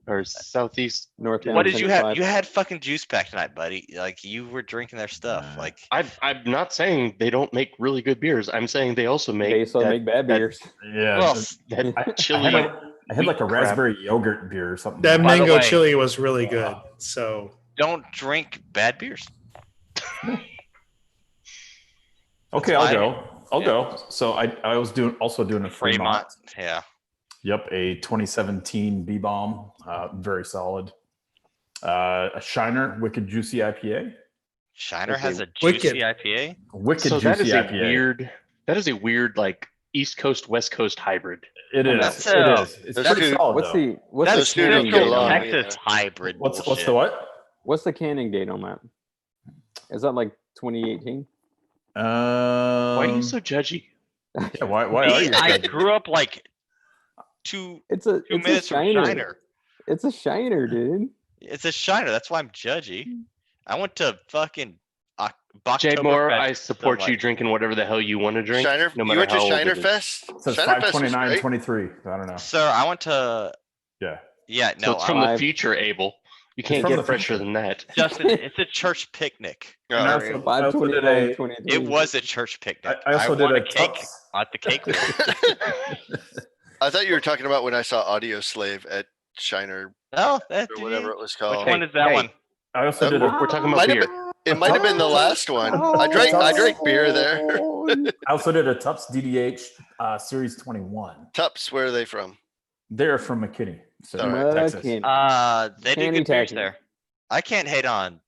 or southeast. Northbound what did you have? 75. You had fucking juice pack tonight, buddy. Like you were drinking their stuff. Like I'm not saying they don't make really good beers. I'm saying they also make They also that, make bad that- beers. Yeah. well, that I chili. had like a wheat crap. raspberry yogurt beer or something. That By the mango way- chili was really good. So don't drink bad beers. Okay, That's I'll fine. go. I'll Yeah. go. So I was also doing a Fremont. Yeah. Yep, a 2017 B bomb, very solid. A Shiner Wicked Juicy IPA. Shiner Okay, has a Wicked. juicy IPA. Wicked So Juicy that is a IPA. weird. That is a weird like East Coast West Coast hybrid. It is. That's It is. It's Those pretty two- solid What's though. what's That's Those two don't canning get date along on either. that? Texas hybrid. What's the bullshit. what? What's the canning date on that? Is that like 2018? Why are you Um, so judgy? yeah, why are you? I judging? grew up like two It's a minutes from shiner. Shiner. It's a shiner, dude. It's a Shiner. That's why I'm judgy. I went to fucking Jay Moore, I Oktoberfest, support so, you like, drinking whatever the hell you want to drink. Shiner, no you matter went to how old Shiner it is. Fest? It says Shiner Fest was 529, great. 23. I don't know. Sir, I went to Yeah. yeah, So no, it's from the I've- future, Abel. You can't from get the fresher future. than that. Justin, it's a church picnic. Oh, And I okay. also- I also did 529, a- 23. It was a church picnic. I also did want a cake Tufts. at the cake. board. I thought you were talking about when I saw Audio Slave at Shiner No, that or whatever it was Which called. one is that hey. one? I also That did We're a talking about Might have beer. It might have been the last one. I drank beer there. I also did a Tufts DDH Series 21. Tups, where are they from? They're from McKinney, so All right. Texas. Canning. They do Canny good beers tacky. there. I can't hate on.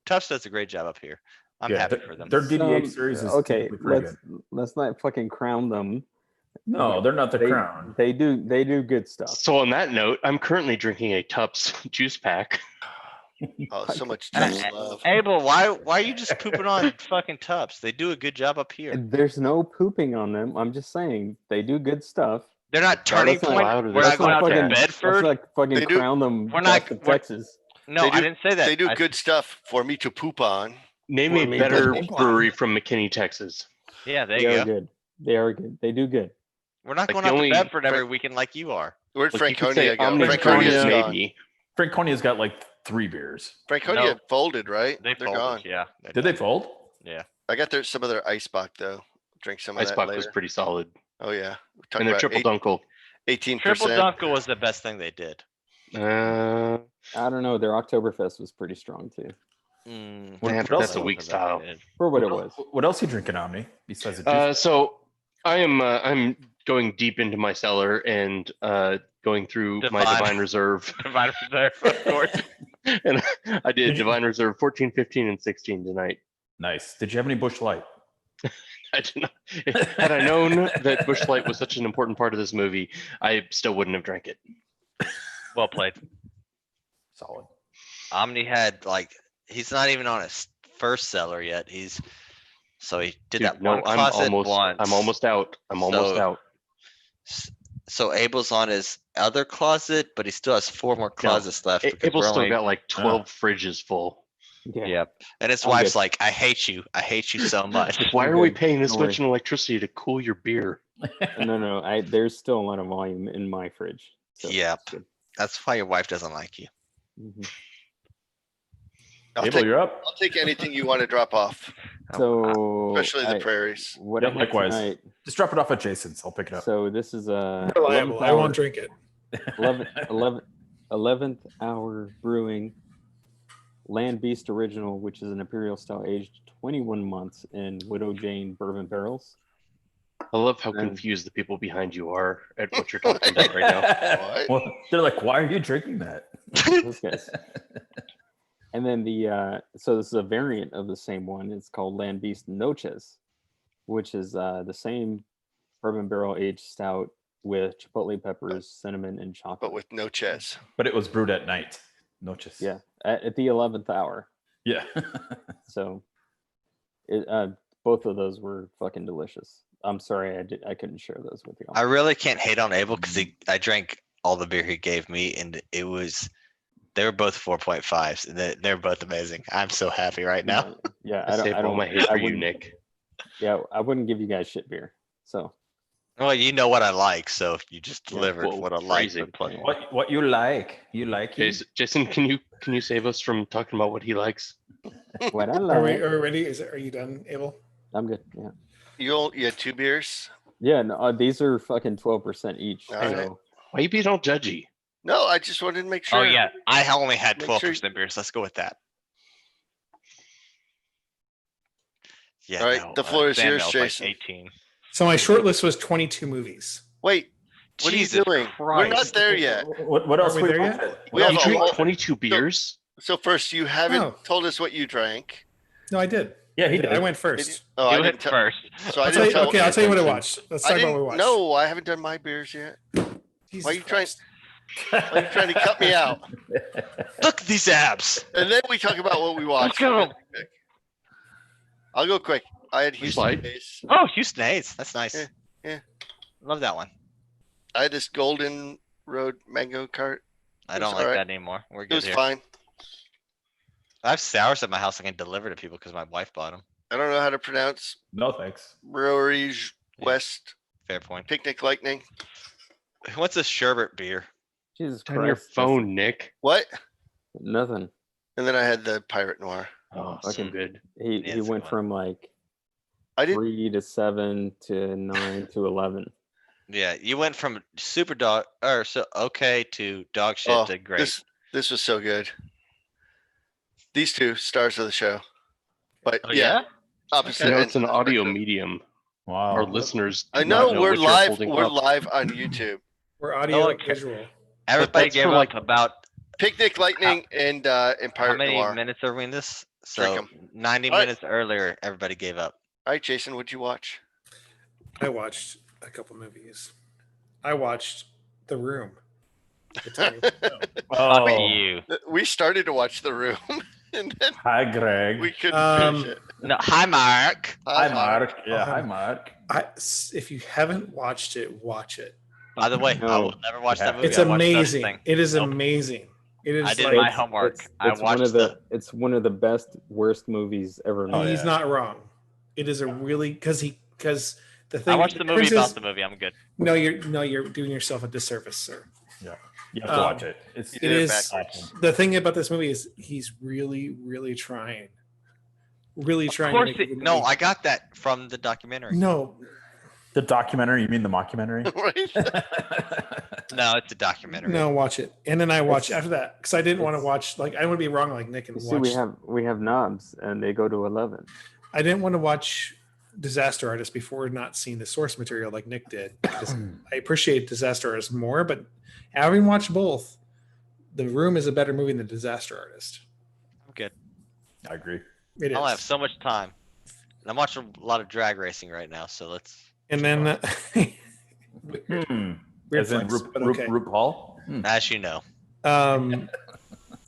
Tufts does a great job up here. I'm Yeah, happy their- for them. Their DDH series is okay. typically pretty Let's good. let's not fucking crown them. No, they're not the They, crown. they do good stuff. So on that note, I'm currently drinking a Tubbs juice pack. Oh, so much Tups love. Abel, why are you just pooping on fucking Tufts? They do a good job up here. There's no pooping on them. I'm just saying they do good stuff. They're not turning let's not- point. loud, We're let's not going not out to fucking- Bedford. Let's like fucking They do- crown them. We're not- best of we're- Texas. No, They I do- didn't say that. They do I- good stuff for me to poop on. Name For a me, better that's- brewery from McKinney, Texas. Yeah, there They you are go. good. They are good. They do good. We're not Like going the out only- to Bedford every weekend like you are. Where'd Like, you could say Franconia go? Omni Franconia's Franconia, gone. maybe. Franconia's got like 3 beers. Franconia No. folded, right? They They're folded, gone. yeah. Did they fold? I got some of their Eisbach though. Drink some of that Icebox later. was pretty solid. Oh yeah, And their triple dunkel. 18%. Triple Dunkel was the best thing they did. Uh, I don't know. Their Oktoberfest was pretty strong too, What- that's what else- a weak style. for what it was. What else you drinking, Omni? Besides the juice? So I'm going deep into my cellar and going through my Divine. Divine Reserve. Dividers there, of course. And I did Did you- Divine Reserve 14, 15, and 16 tonight. Nice. Did you have any Bush Light? I did not, had I known that Bush Light was such an important part of this movie, I still wouldn't have drank it. Well played. Solid. Omni had like he's not even on his first seller yet. So he did Dude, that one I'm closet almost once. I'm almost out. I'm almost So- out. So Abel's on his other closet, but he still has 4 more closets left. because Abel's we're still only- got like 12 fridges full. Yeah. Yep. And his I'm wife's good. like, I hate you. I hate you so much. Why are we good. paying this Don't much in electricity to cool your beer? No. There's still a lot of volume in my fridge. So Yep. it's good. That's why your wife doesn't like you. Mhm. I'll Abel, take, you're up. I'll take anything you want to drop off, So especially the I- prairies. what Yeah, I had likewise. tonight- Just drop it off at Jason's. I'll pick it up. So this is Reliable. I won't drink it. 11th Hour Brewing Land Beast Original, which is an Imperial Stout aged 21 months in Widow Jane bourbon barrels. I love how And- confused the people behind you are at what you're talking about right now. What? Well, they're like, why are you drinking that? Those guys. And then so this is a variant of the same one. It's called Land Beast Noches, which is the same bourbon barrel aged stout with chipotle peppers, cinnamon, and chocolate. But with no chess. But it was brewed at night. Noches. Yeah, at the 11th hour. Yeah. So, both of those were fucking delicious. I'm sorry, I couldn't share those with you. I really can't hate on Abel because I drank all the beer he gave me, and they were both 4.5s, and they're both amazing. I'm so happy right now. Yeah, I save all my hate for you, wouldn't- Nick. Yeah, I wouldn't give you guys shit beer. So Well, you know what I like, so you just Yeah, delivered whoa, what I like. crazy. but plus- What you like? You like it? Jason, can you save us from talking about what he likes? what I Are we like, ready? Are you done, Abel? I'm good. Yeah, You had 2 beers? yeah. No, these are fucking 12% each. All right. So Why you being all judgy? No, I just wanted to make sure. Oh yeah, I only had Make 12% sure- beers. Let's go with that. Yeah. All right, the floor is Sand yours, Mel's like Jason. 18. So my short list was 22 movies. Wait, what Jesus are you doing? We're not Christ. there yet. What else? Are we we there watched yet? it? We What have You a else- drink whole- 22 beers? So first, you haven't Oh. told us what you drank. No, I did. Yeah, he did. I went Did first. you? Oh, You I went didn't tell. first. So I I'll tell didn't you, tell. okay, I'll tell you what I attention. watched. Let's I talk about what we didn't. watched. No, I haven't done my beers yet. Jesus Why are you trying? Christ. Why are you trying to cut me out? Look at these abs. And then we talk about what we watched. go. I'll go quick. I had Houston Slide. Days. Oh, Houston Aids. That's nice. Yeah, yeah. Love that one. I had this Golden Road mango cart. I It don't was like alright. that anymore. We're It good was here. fine. I have sours at my house I can deliver to people because my wife bought them. I don't know how to pronounce No thanks. Breweries Yeah. West Fair point. Picnic Lightning. What's a sherbet beer? Jesus On your Christ, phone, Nick. What? nothing. And then I had the Pirate Noir. Oh, so Okay. good. He Yeah, he it's a went good one. from like I didn't. 3 to 7 to 9 to 11. Yeah, you went from super dog or so okay to dog shit Oh, to great. this was so good. These two stars of the show. But Oh, yeah, yeah? opposite. I know ends it's an of the audio spectrum. medium. Wow. Our listeners. I do not know we're what you're live. holding We're up. live on YouTube. We're audio okay. visual. Everybody that's gave for, up like- about Picnic Lightning and how Pirate many Noir. minutes are we in this? Drink So 'em. 90 All right. minutes earlier, everybody gave up. All right, Jason, what'd you watch? I watched a couple movies. I watched The Room. It's very- Oh, You. We started to watch The Room, and then hi, Greg. we couldn't Um, finish it. No, hi Mark. Hi, Mark. Yeah, Okay. hi, Mark. If you haven't watched it, watch it. By the way, I No. will never watch that Yeah. movie. It's I watched the amazing. thing. It is Nope. amazing. It is I did like, my homework. I It's one watched of it's one of the best worst movies ever made. Oh, he's yeah. not wrong. It is a really because the thing I watched the movie difference about is- the movie. I'm good. you're doing yourself a disservice, sir. You have to watch it. It's You It did it is backwards. the thing about this movie is he's really trying. Really Of trying course, to make a good no, movie. I got that from the documentary. No, the documentary. You mean the mockumentary? Right? No, it's a documentary. no, watch it. And then I watched It's- after that because I didn't want to it's- watch like I don't want to be wrong like Nick and You see, watch. we have knobs, and they go to 11. I didn't want to watch Disaster Artist before not seeing the source material like Nick did. Because I appreciate Disaster Artist more, but having watched both, The Room is a better movie than Disaster Artist. I'm good. I agree. It I only have is. so much time. And I'm watching a lot of drag racing right now, so let's. And then Hmm. weird As in flex, but okay. RuPaul. Hmm. As you know,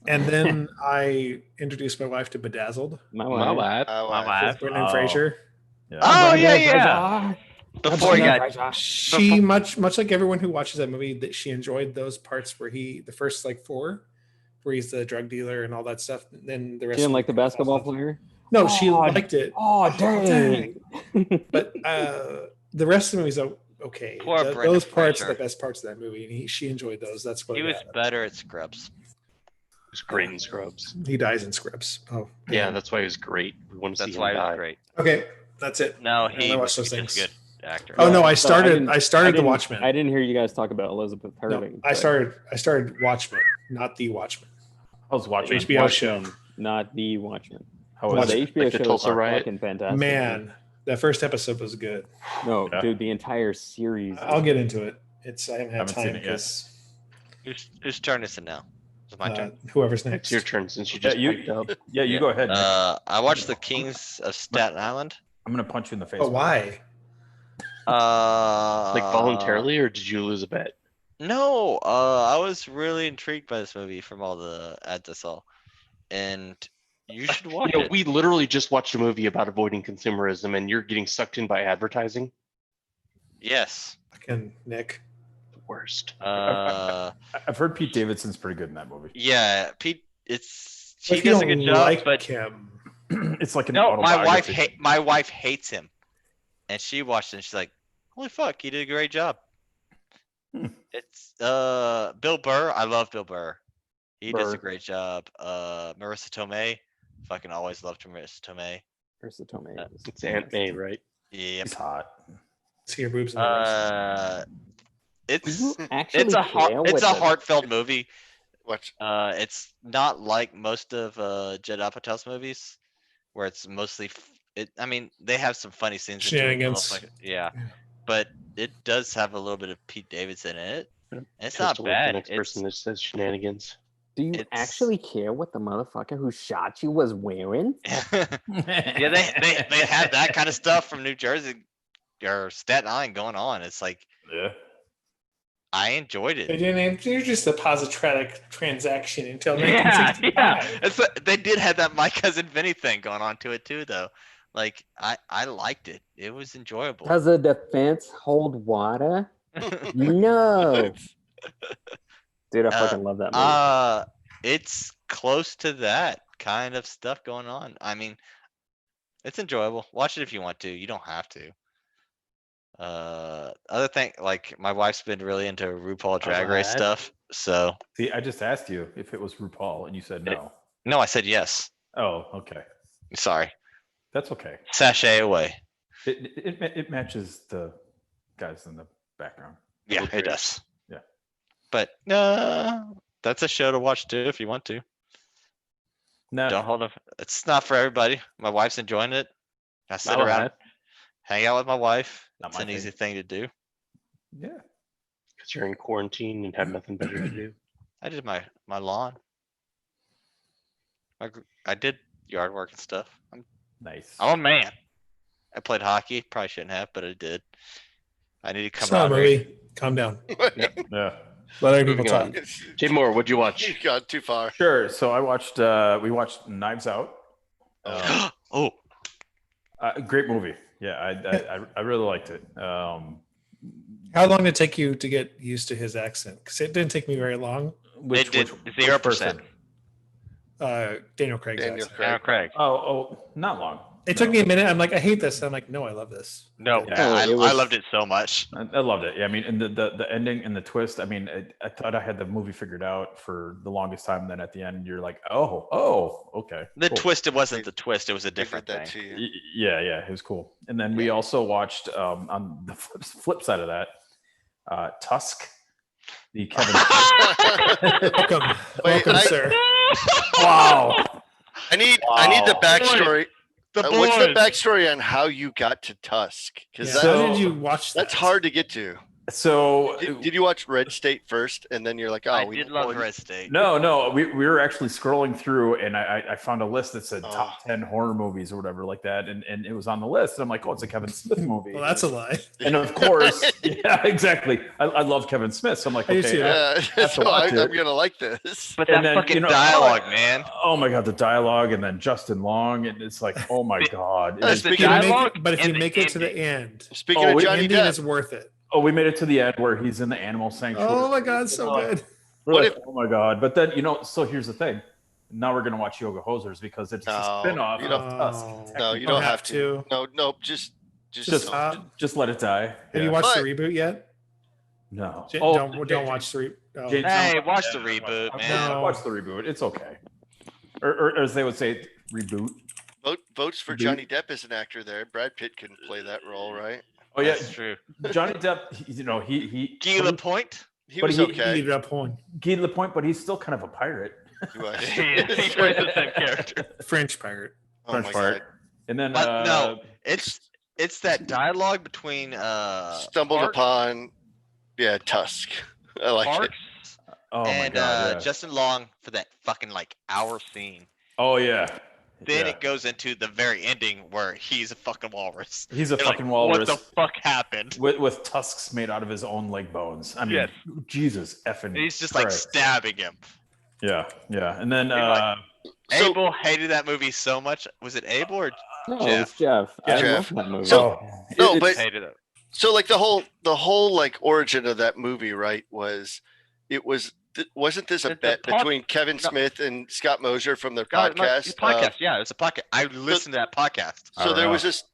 And then I introduced my wife to Bedazzled My My wife. bad. My wife. with Brendan Oh. Fraser. Yeah. Oh, yeah. Before he Brendan got She much like everyone who watches that movie that she enjoyed those parts where the first like 4 where he's the drug dealer and all that stuff. And then the rest. She didn't of like the movie basketball falls off. player. No, she Oh, liked it. Oh, dang. But the rest of the movie's okay. Poor Brendan Those parts are Fraser. the best parts of that movie, and she enjoyed those. That's what he I was got. better at Scrubs. It was great in Scrubs. He dies in Scripts. Oh, Yeah, that's why he was great. We want to see That's him why it die. was great. Okay, that's it. No, I he watch was those just things. good. actor. Oh no, I So I started. didn't- I started The didn't- Watchmen. I didn't hear you guys talk about Elizabeth No, Hurley. I but started Watchmen, not The Watchmen. I was watching. HBO show. Watchmen, not the Watchmen. How No, was the it? HBO Like the shows Tulsa are riot? fucking fantastic. Man, that first episode was good. No, Yeah. dude, the entire series. I'll get into it. It's I haven't had Haven't seen time it yet. because Whose turn is it now? It's my turn. whoever's next. It's your turn since you Yeah, just piped up. Yeah, you go ahead. Nick. I watched The Kings of Staten Island. I'm gonna punch you in the face. But why? Uh, Like voluntarily, or did you lose a bet? No, I was really intrigued by this movie from all the ads I saw, and you should watch You know, it. we literally just watched a movie about avoiding consumerism, and you're getting sucked in by advertising. Yes. Fucking Nick. The worst. I've heard Pete Davidson's pretty good in that movie. Yeah, Pete. He If you does a don't good job, like but him. It's like an no, autobiography. my wife hates him, and she watched it. And she's like, "Holy fuck, he did a great job." Hmm. It's Bill Burr. I love Bill Burr. He does a Burr. great job. Marissa Tomei. Fucking always loved Marissa Tomei. Versus Tomei. It's Aunt May, right? Yep. He's hot. See your boobs in the rest. It's Do you actually it's a care it's what a the- heartfelt movie. Watch. It's not like most of Judd Apatow's movies, where it's mostly. I mean, they have some funny scenes. into it, but Shenanigans. yeah, but it does have a little bit of Pete Davidson in it. And it's Toast not to the bad. next person that says shenanigans. Do you it's- actually care what the motherfucker who shot you was wearing? yeah, they have that kind of stuff from New Jersey or Staten Island going on. It's like Yeah. I enjoyed They it. didn't introduce the positronic transaction until Yeah, 1965. they did have that My Cousin Vinny thing going on to it too, though. Like I liked it. It was enjoyable. Does the defense hold water? No. Dude, I fucking love that movie. It's close to that kind of stuff going on. I mean, it's enjoyable. Watch it if you want to. You don't have to. Other thing, like my wife's been really into RuPaul Drag Race Alright. stuff. So See, I just asked you if it was RuPaul, and you said no. no, I said yes. Oh, okay. Sorry. That's okay. Sashay away. It matches the guys in the background. Yeah, Okay. it does. Yeah. But that's a show to watch too if you want to. No, Don't hold up. It's not for everybody. My wife's enjoying it. I sit Not around, bad. hang out with my wife. Not It's my an easy thing. thing to do. yeah. Because you're in quarantine and have nothing better to do. I did my lawn. I did yard work and stuff. Nice. I'm a man. I played hockey. Probably shouldn't have, but I did. I need to It's come not out. a movie. Calm down. Yeah. Let other people Moving talk. on. Jay Moore, what'd you watch? You got too far. Sure. So I watched. We watched Knives Out. Oh, Great movie. Yeah, I really liked it. How long did it take you to get used to his accent? Because it didn't take me very long. It did 0%. person? Daniel Craig's Daniel accent. Aaron Craig. Oh, not long. It took me a minute. I'm like, I hate this. I'm like, no, I love this. No, Yeah, I it was- loved it so much. I loved it. Yeah, I mean, and the ending and the twist. I mean, I thought I had the movie figured out for the longest time. Then at the end, you're like, oh, okay. The cool. twist, it wasn't the twist. It was a They did different that thing. to you. Yeah, it was cool. And then we also watched on the flip side of that, Tusk, the Kevin. Welcome, Wait, welcome, I- sir. Wow. I need the Wow. backstory. The What's the boys. backstory on how you got to Tusk? Because Yeah, So- how did you watch that? that's hard to get to. So Did you watch Red State first, and then you're like, oh, I we did need love more? Red State. no, we were actually scrolling through, and I found a list that said Oh. top 10 horror movies or whatever like that, and it was on the list. And I'm like, oh, it's a Kevin Smith movie. Well, that's a lie. And of course, yeah, exactly. I love Kevin Smith, so I'm like, I do okay. too. Yeah, have to so watch I'm it. gonna like this. But And that then, fucking you know, dialogue, man. Oh my god, the dialogue, and then Justin Long, and it's like, oh my god. That's It's- the If you make dialogue it- but if you and the make it to the ending. end, Speaking Oh, of we- Johnny ending Depp, is worth it. Oh, we made it to the end where he's in the animal sanctuary. Oh my god, so Oh. good. We're What like, oh my god. But then, so here's the thing. Now we're gonna watch Yoga Hosers because it's a No, spin-off you of don't- Tusk. no, you don't have to. to. No, just Just, stop. just let it die. Have Yeah. you watched But- the reboot yet? No. Don't watch the reboot. Oh. James- Hey, no, watch yeah, the reboot, watch- man. No. Watch the reboot. It's okay. Or as they would say, reboot. votes for Dude. Johnny Depp as an actor there. Brad Pitt couldn't play that role, right? Oh yeah, That's true. Johnny Depp. He Guy Lapointe. He But was he- okay. Leave it up on Guy Lapointe, but he's still kind of a pirate. He was. He plays the same character. French pirate. Oh French my pirate. god. And then But no, it's that dialogue between Stumbled Parks upon. Yeah, Tusk. I like it. Parks oh my and god, yeah. Justin Long for that fucking like hour scene. Oh yeah. Then Yeah. it goes into the very ending where he's a fucking walrus. He's a You're like, fucking walrus What the fuck happened? with tusks made out of his own leg bones. I mean, Yes. Jesus effing. And he's just like Christ. stabbing him. Yeah, yeah. And then like- So- Abel hated that movie so much. Was it Abel or No, Jeff. it's Jeff. I Jeff. love that movie. So- No, It- but hated it? so like the whole like origin of that movie, right? Wasn't this a The bet pod- between Kevin no. Smith and Scott Moser from their God, no, podcast? it's a podcast. Yeah, it's a podcast. I listened to that podcast. I So don't there know. was this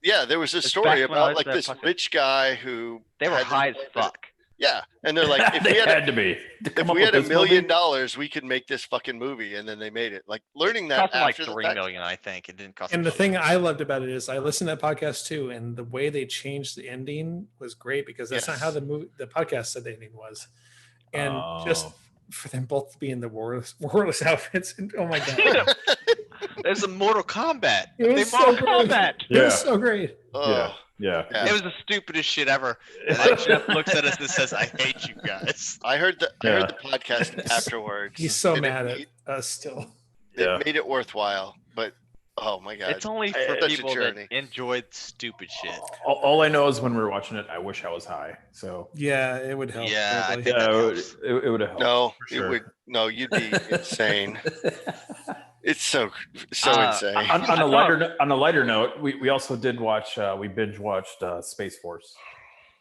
It's story back when I about listened like to that this podcast. rich guy who They were had this- high as fuck. Yeah, and they're like, if they we had had to be. To if come up we had with $1 this movie? million, we could make this fucking movie, and then they made it. Like learning that Cost them like after the 3 fact. million, I think. It didn't cost. And them the thing I loved about it is I listened to that podcast too, and the way they changed the ending was great because that's not how the podcast said the ending was. And just Oh. for them both to be in the warless outfits, and oh my god, There's a Mortal Kombat. It They was so Mortal good. Kombat. it Yeah. was so great. Oh, Yeah. yeah. It was the stupidest shit ever. Like Jeff looks at us and says, "I hate you guys." I heard the Yeah. podcast afterwards. He's so and mad it, at us still. Yeah. It made it worthwhile, but oh my god, It's only for Such a people journey. that enjoyed stupid shit. All I know is when we were watching it, I wish I was high. So Yeah, it would help. Yeah, I greatly. think- yeah, that it would, helps. it would have helped. no, for sure. it would no, you'd be insane. It's so Uh, insane. on a lighter note, we also did watch we binge watched Space Force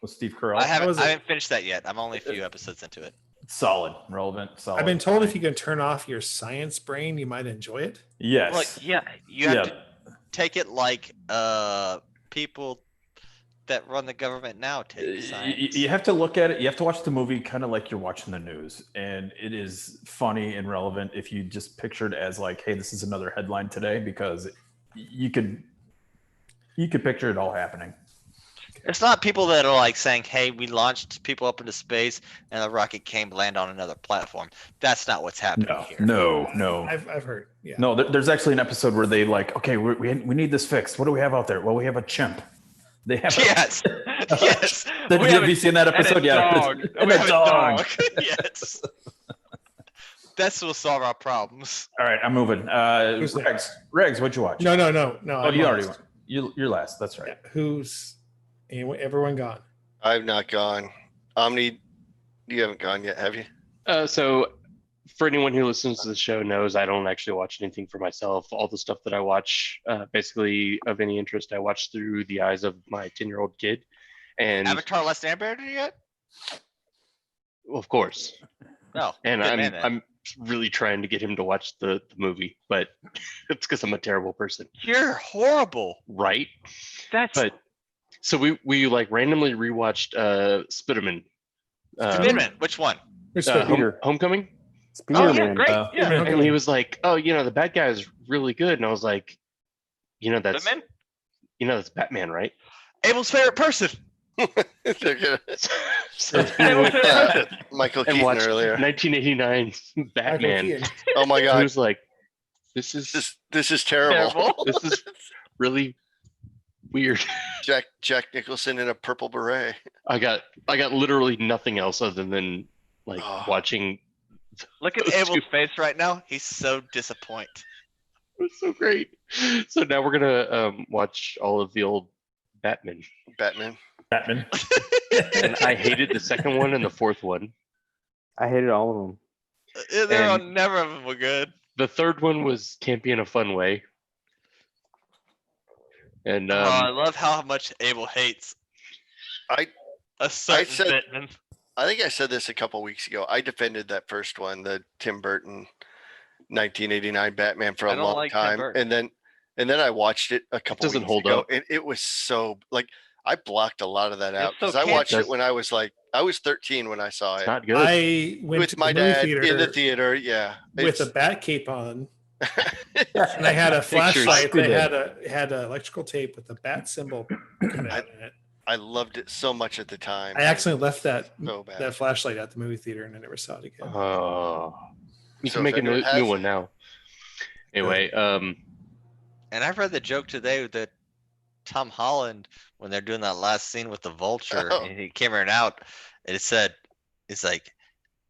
with Steve Carell. I haven't. was I it? haven't finished that yet. I'm only a few episodes into it. Solid, relevant, solid. I've been told if you can turn off your science brain, you might enjoy it. yes. Like, yeah, you have yeah. to take it like people that run the government now take science. You have to look at it. You have to watch the movie kind of like you're watching the news, and it is funny and relevant if you just picture it as like, hey, this is another headline today, because you could picture it all happening. It's not people that are like saying, "Hey, we launched people up into space and the rocket came to land on another platform." That's not what's happening here. No. I've heard. Yeah. No, there's actually an episode where they like, okay, we need this fixed. What do we have out there? Well, we have a chimp. They have Yes. Yes. Have We have you seen that And episode? a Yeah. dog. And We a have a dog. dog. Yes. That's will solve our problems. All right, I'm moving. Who's Regs, what'd you watch? No. Oh, I'm you already lost. went. You're last. That's right. Yeah, who's everyone gone? I've not gone. Omni, you haven't gone yet, have you? So for anyone who listens to the show knows I don't actually watch anything for myself. All the stuff that I watch, basically of any interest, I watch through the eyes of my 10-year-old kid. And Avatar Last Airbender yet? of course, No. and good man then. I'm really trying to get him to watch the movie, but it's because I'm a terrible person, You're horrible. right? That's But so we like randomly rewatched Spiderman. Spiderman. Which one? Which Uh, Peter. Homecoming. Oh yeah, Spearman. great. Uh, yeah. And he was like, "Oh, the bad guy is really good." And I was like, "That's Spiderman? that's Batman, right?" Abel's favorite person. They're gonna- So Abel's favorite person. Michael and Keaton watched earlier. 1989 Batman. Michael Keaton. Oh my I god, was like, "This is this is terrible. Terrible. this is really weird." Jack Nicholson in a purple beret. I got literally nothing else other than like Oh. watching. Look at Those Abel's two. face right now. He's so disappointed. It was so great. So now we're gonna watch all of the old Batman. Batman. Batman. And I hated the second one and the fourth one. I hated all of them. They're And- never of them were good. The third one was campy in a fun way. And I love how much Abel hates I a certain said- Batman. I think I said this a couple weeks ago. I defended that first one, the Tim Burton 1989 Batman, for I a don't long like Tim time, Burton. and then I watched it a couple doesn't weeks hold ago, up. and it was so like I blocked a lot of that out so because I watched campy. it when I was 13 when I saw it's it not good. I went with to my the movie dad theater in the theater. Yeah, with a bat cape on, and I had a Pictures. flashlight I that did. had a electrical tape with the bat symbol cut out in it. I loved it so much at the time. I accidentally left that So bad. that flashlight at the movie theater and I never saw it again. You So can make if a new, anyone has new it- one now. Anyway, And I've read the joke today that Tom Holland, when they're doing that last scene with the vulture Oh. and he came running out, and it said, it's like,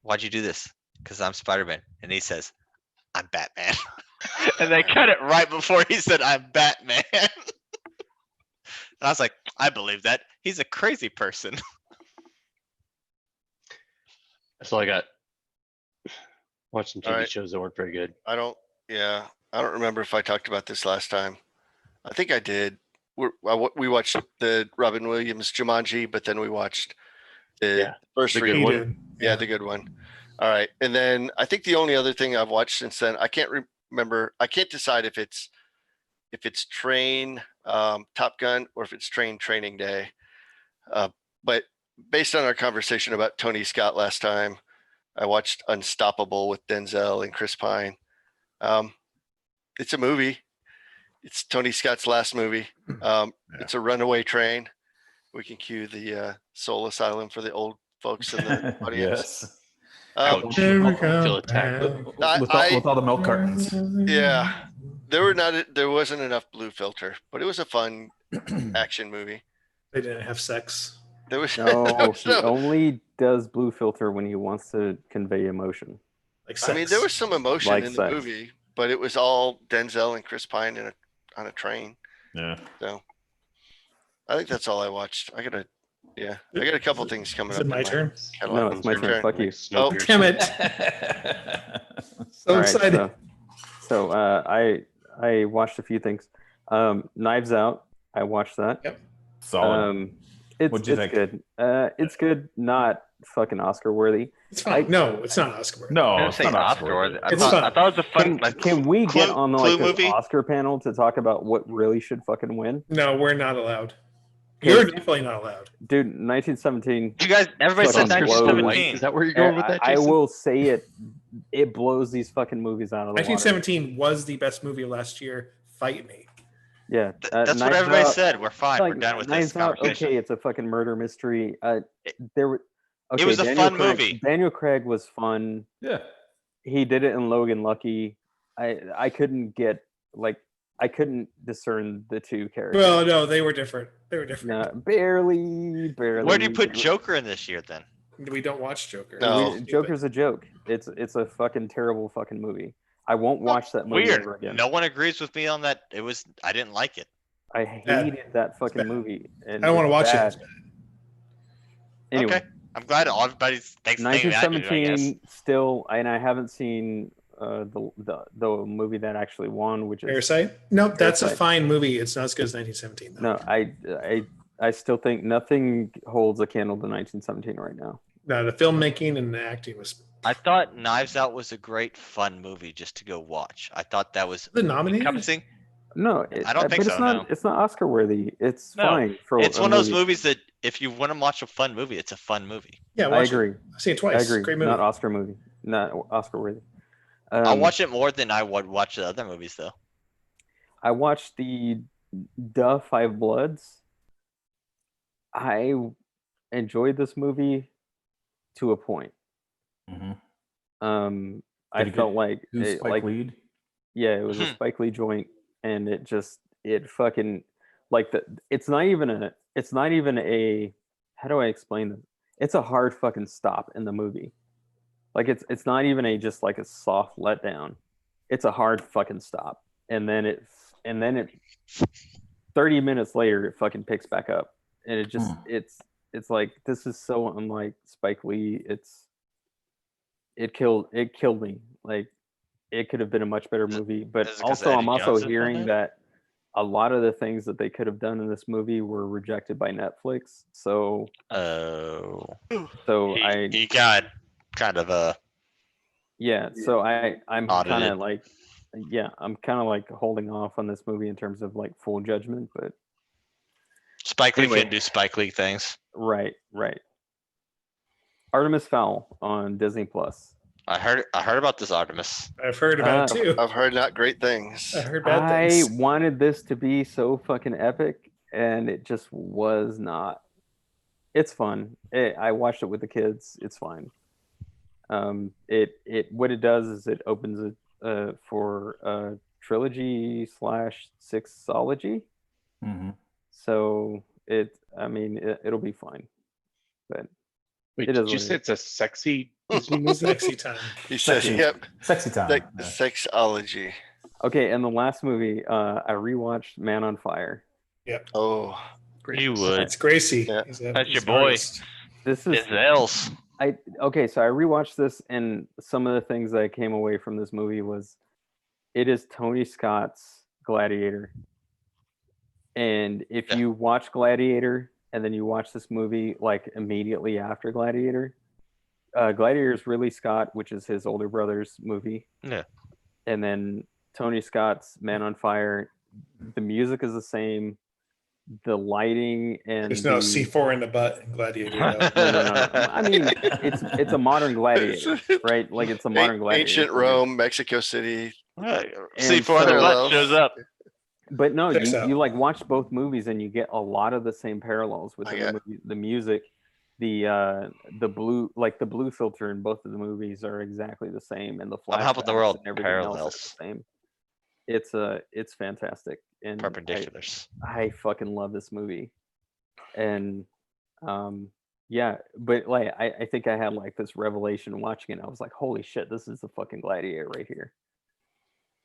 why'd you do this? Because I'm Spider-Man. And he says, I'm Batman. And they cut it right before he said, I'm Batman. And I was like, I believe that. He's a crazy person. that's all I got. Watch some TV Alright. shows that weren't very good. I don't remember if I talked about this last time. I think I did. We watched the Robin Williams Jumanji, but then we watched the Yeah, first the three. good He one. did. Yeah, the good one. All right. And then I think the only other thing I've watched since then, I can't remember. I can't decide if it's Train, Top Gun, or if it's Train Training Day. But based on our conversation about Tony Scott last time, I watched Unstoppable with Denzel and Chris Pine. It's a movie. It's Tony Scott's last movie. It's a runaway train. We can cue the Soul Asylum for the old folks in the audience. Yes. Um, Here we I'll feel go attacked. back. With all the milk cartons. Yeah. There wasn't enough blue filter, but it was a fun action movie. They didn't have sex. There was No, he only does blue filter when he wants to convey emotion. Like sex. I mean, there was some emotion Like in the sex. movie, but it was all Denzel and Chris Pine on a train. Yeah. So I think that's all I watched. I got a couple things coming Is up. it my in turn? catalog. No, it's my Your turn. Fuck you. Oh, Snowpiercer. Damn it. So All right, excited. so I watched a few things. Knives Out. I watched that. Solid. It's What'd you it's think? good. It's good. Not fucking Oscar worthy. It's fine. No, it's not Oscar worthy. No, I it's didn't say not Oscar worthy. I It's thought fun. it was a fun. Can we get Clue- on Clue like this movie? Oscar panel to talk about what really should fucking win? No, we're not allowed. Okay. You're definitely not allowed. Dude, 1917. You guys, everybody said Fucking blows. 1917. Is that where you're going with that, I Jason? will say it. It blows these fucking movies out of the water. 1917 was the best movie of last year. Fight me. Yeah, That's what Knives everybody Out- said. We're fine. We're like, done with Knives this Out, conversation. okay, it's a fucking murder mystery. There were. Okay, was a Daniel fun Craig- movie. Daniel Craig was fun. Yeah. He did it in Logan Lucky. I couldn't get I couldn't discern the two characters. Well, no, they were different. They were different. No, barely. Where do you put Joker in this year then? We don't watch Joker. No. Stupid. Joker's a joke. It's a fucking terrible fucking movie. I won't watch that movie ever Weird. again. No one agrees with me on that. I didn't like it. I bad. hated that fucking bad. movie. And I don't want to it's watch bad. it. Anyway, Okay. I'm glad everybody's thinks the same as I do, I guess. 1917 still, and I haven't seen the movie that actually won, which is Parasite? Nope, that's a Parasite. fine movie. It's not as good as 1917. Though. no. I still think nothing holds a candle to 1917 right now. No, the filmmaking and the acting was I thought Knives Out was a great fun movie just to go watch. I thought that was the nominated. encompassing. No, I don't think but it's so, not. no. It's not Oscar worthy. It's No, fine for. It's a one of those movie. movies that if you want to watch a fun movie, it's a fun movie. Yeah, I watch agree. It. I've seen it I twice. agree. Great movie. Not Oscar movie. Not Oscar worthy. I'll watch it more than I would watch the other movies though. I watched the Five Bloods. I enjoyed this movie to a point. Mhm. I Did it felt get- like Who's it, Spike like Lead? yeah, it was a Spike Lee joint, and it fucking like it's not even a how do I explain this? It's a hard fucking stop in the movie. Like it's not even a just like a soft letdown. It's a hard fucking stop, and then it 30 minutes later it fucking picks back up, and it just it's like this is so unlike Spike Lee. It killed me. Like it could have been a much better movie, but is it 'cause also Eddie I'm also Johnson filmed hearing it? that a lot of the things that they could have done in this movie were rejected by Netflix. So Oh, He got kind of a. yeah, so I'm Audited. kind of like I'm kind of like holding off on this movie in terms of like full judgment, but Spike Lee Anyway. can do Spike Lee things. right. Artemis Fowl on Disney Plus. I heard about this Artemis. I've heard about it too. I've heard not great things. I heard bad I things. wanted this to be so fucking epic, and it just was not. It's fun. I watched it with the kids. It's fine. It what it does is it opens it for a trilogy / sixology. Mhm. So it'll be fine. But Wait, It is did you what it say is. it's a sexy Disney movie? Sexy time. He says, Sexy. "Yep, Sexy time. Yeah. sexology." okay, and the last movie, I rewatched Man on Fire. Oh, You would. It's Gracie. Yeah. He's That's he's your an boy. artist. This is It's else. so I rewatched this, and some of the things that I came away from this movie was it is Tony Scott's Gladiator. And if Yeah. you watch Gladiator and then you watch this movie like immediately after Gladiator, Gladiator is Ridley Scott, which is his older brother's movie. Yeah. And then Tony Scott's Man on Fire. The music is the same. The lighting and There's no the- C4 in the butt in Gladiator. though. No. I mean, it's a modern Gladiator, right? Like it's a modern Gladiator. ancient Rome, Mexico City. C4 on the butt parallels. shows up. But no, Checks out. you like watch both movies and you get a lot of the same parallels with Yeah. the music, the blue, like the blue filter in both of the movies are exactly the same, and the I'm helping the flashbacks world and everything else parallels. is the same. It's fantastic, and Perpendiculars. I fucking love this movie, and yeah, but like I think I had like this revelation watching it. I was like, holy shit, this is the fucking Gladiator right here.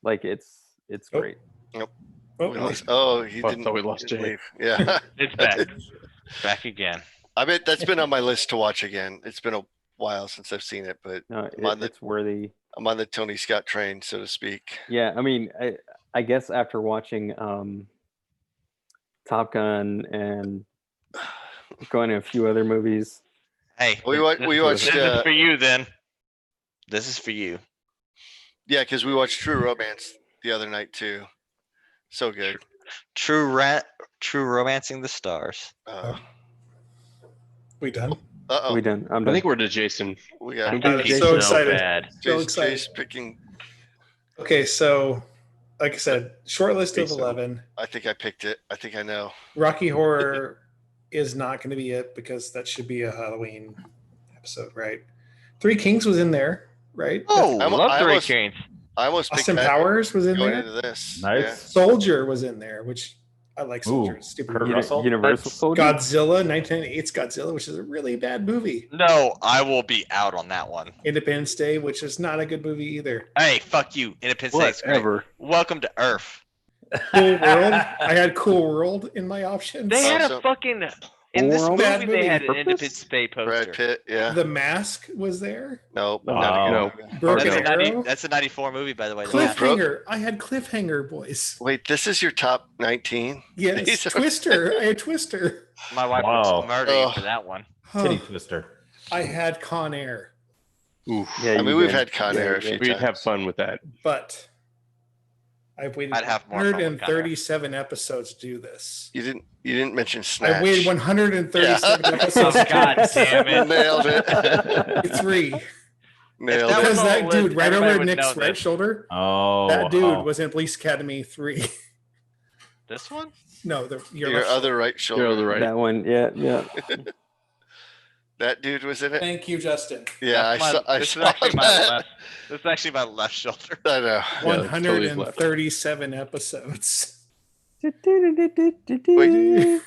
Like it's Oh. great. Oh, We lost- oh, he I didn't. thought we lost didn't Jay. leave. Yeah, It's back. Back again. I bet that's been on my list to watch again. It's been a while since I've seen it, but No, I'm on the it's worthy. I'm on the Tony Scott train, so to speak. Yeah, I mean, I guess after watching Top Gun and going to a few other movies, Hey, We this watched. This is for you then. is for you. Yeah, because we watched True Romance the other night too. So good. True romancing the stars. we done? Oh, we done. I'm I done. think we're to Jason. we I got I'm think he's so so excited. bad. So Jay's excited. picking. Okay, so like I said, short list of Jason. 11. I think I picked it. I think I know. Rocky Horror is not going to be it because that should be a Halloween episode, right? Three Kings was in there, right? Oh, I'm- Love I Three almost- Kings. I almost picked Austin that Powers was in going there. into this. Nice. Yeah. Soldier was in there, which I like. Soldier. Ooh, It's stupid. Kurt movie. Russell? Universal That's Soldier. Godzilla, 1998's Godzilla, which is a really bad movie. No, I will be out on that one. Independence Day, which is not a good movie either. Hey, fuck you. Independence Day is great. Whatever. Welcome to Earth. Cool World. I had Cool World in my options. They had Also- a fucking in this World? movie. They had an Purpose? Independence Day poster. Brad Pitt. Yeah. The Mask was there. Nope. No, not no. again. Broken That's a, Arrow. 90, that's a 94 movie, by the way. The Mask. Cliffhanger. I had Cliffhanger, boys. Wait, this is your top 19? Yes, These are- Twister. I had Twister. My wife Wow. was murdering Oh. for that one. Titty twister. I had Con Air, Oof. Yeah, I you mean, we've did. had Con Yeah, Air a you few did. We'd times. have fun with that. but I've waited I'd have more fun with Con Air. 137 episodes to do this. You didn't mention Snatch. I waited 137 Yeah. episodes. Oh, to God do this. damn it. Nailed it. Three. Nailed that it. Because was on that the dude list, right everybody over would Nick's know right this. shoulder, Oh, that dude wow. was in Police Academy 3. This one? No, your Your left other right shoulder. You're on the right. That one, yeah. That dude was in it. Thank you, Justin. Yeah, I That's saw. I this saw is actually my that. left. This is actually my left shoulder. I know. Yeah, that's totally his left. 137 episodes. I'm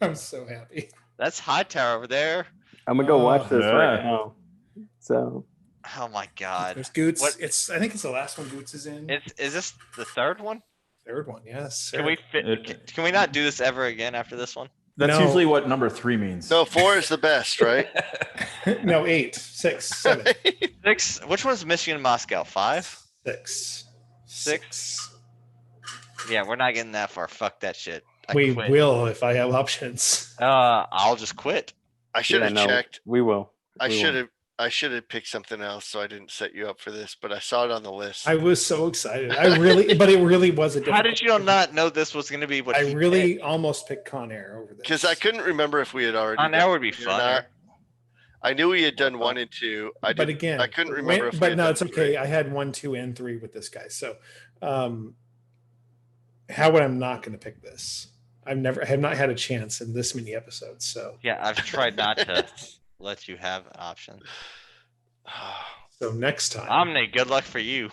I'm so happy. That's Hightower over there. gonna go watch this right Yeah. now. So Oh my god. There's Goots. What- I think it's the last one Goots is in. Is this the third one? Third one, yes. Can we fit? Can we not do this ever again after this one? That's No. usually what number 3 means. No, 4 is the best, right? No, 8, 6, 7, 6. Which one's Michigan and Moscow? 5? 6. 6? Yeah, we're not getting that far. Fuck that shit. I We quit. will if I have options. I'll just quit. I should have checked. We will. I we will. should have. I should have picked something else, so I didn't set you up for this. But I saw it on the list. I was so excited. But it really was a difficult. How did you not know this was going to be what I he really picked? almost picked Con Air over this. Because I couldn't remember if we had already. On done air would be it or fun. not. I knew we had done 1 and 2. I But did. again, I couldn't remember if we But had no, done it's 3. okay. I had 1, 2, and 3 with this guy. So, how would I'm not going to pick this? I have not had a chance in this many episodes. So Yeah, I've tried not to let you have an option. next time, Omni, good luck for you.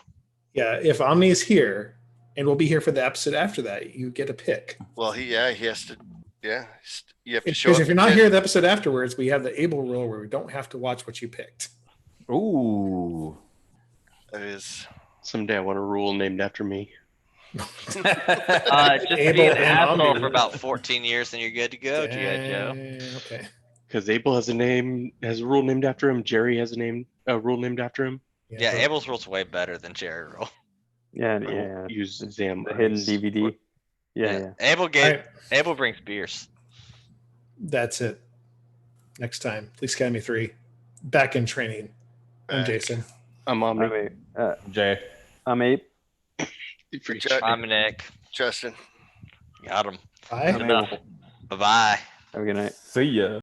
yeah, if Omni is here and we'll be here for the episode after that, you get a pick. Well, he has to. Yeah, you have to show Because up. if you're not here the episode afterwards, we have the Able rule where we don't have to watch what you picked. Ooh. That is. Someday I want a rule named after me. Just Able be an and asshole Omni. for about 14 years, and you're good to go, G.I. Joe. Okay. Because Abel has a rule named after him. Jerry has a rule named after him. Yeah, Abel's rule's way better than Jerry rule. Yeah, I will yeah. Use Zam. The hidden DVD. Yeah. Abel All gave right, Abel brings beers. that's it. Next time, Police Academy 3. Back in training. I'm Back. Jason. I'm on I me. mean, Jay. I'm Ape. Ju- I'm Nick. Justin. Got him. Bye. I'm Abel. Bye bye. Have a good night. See ya.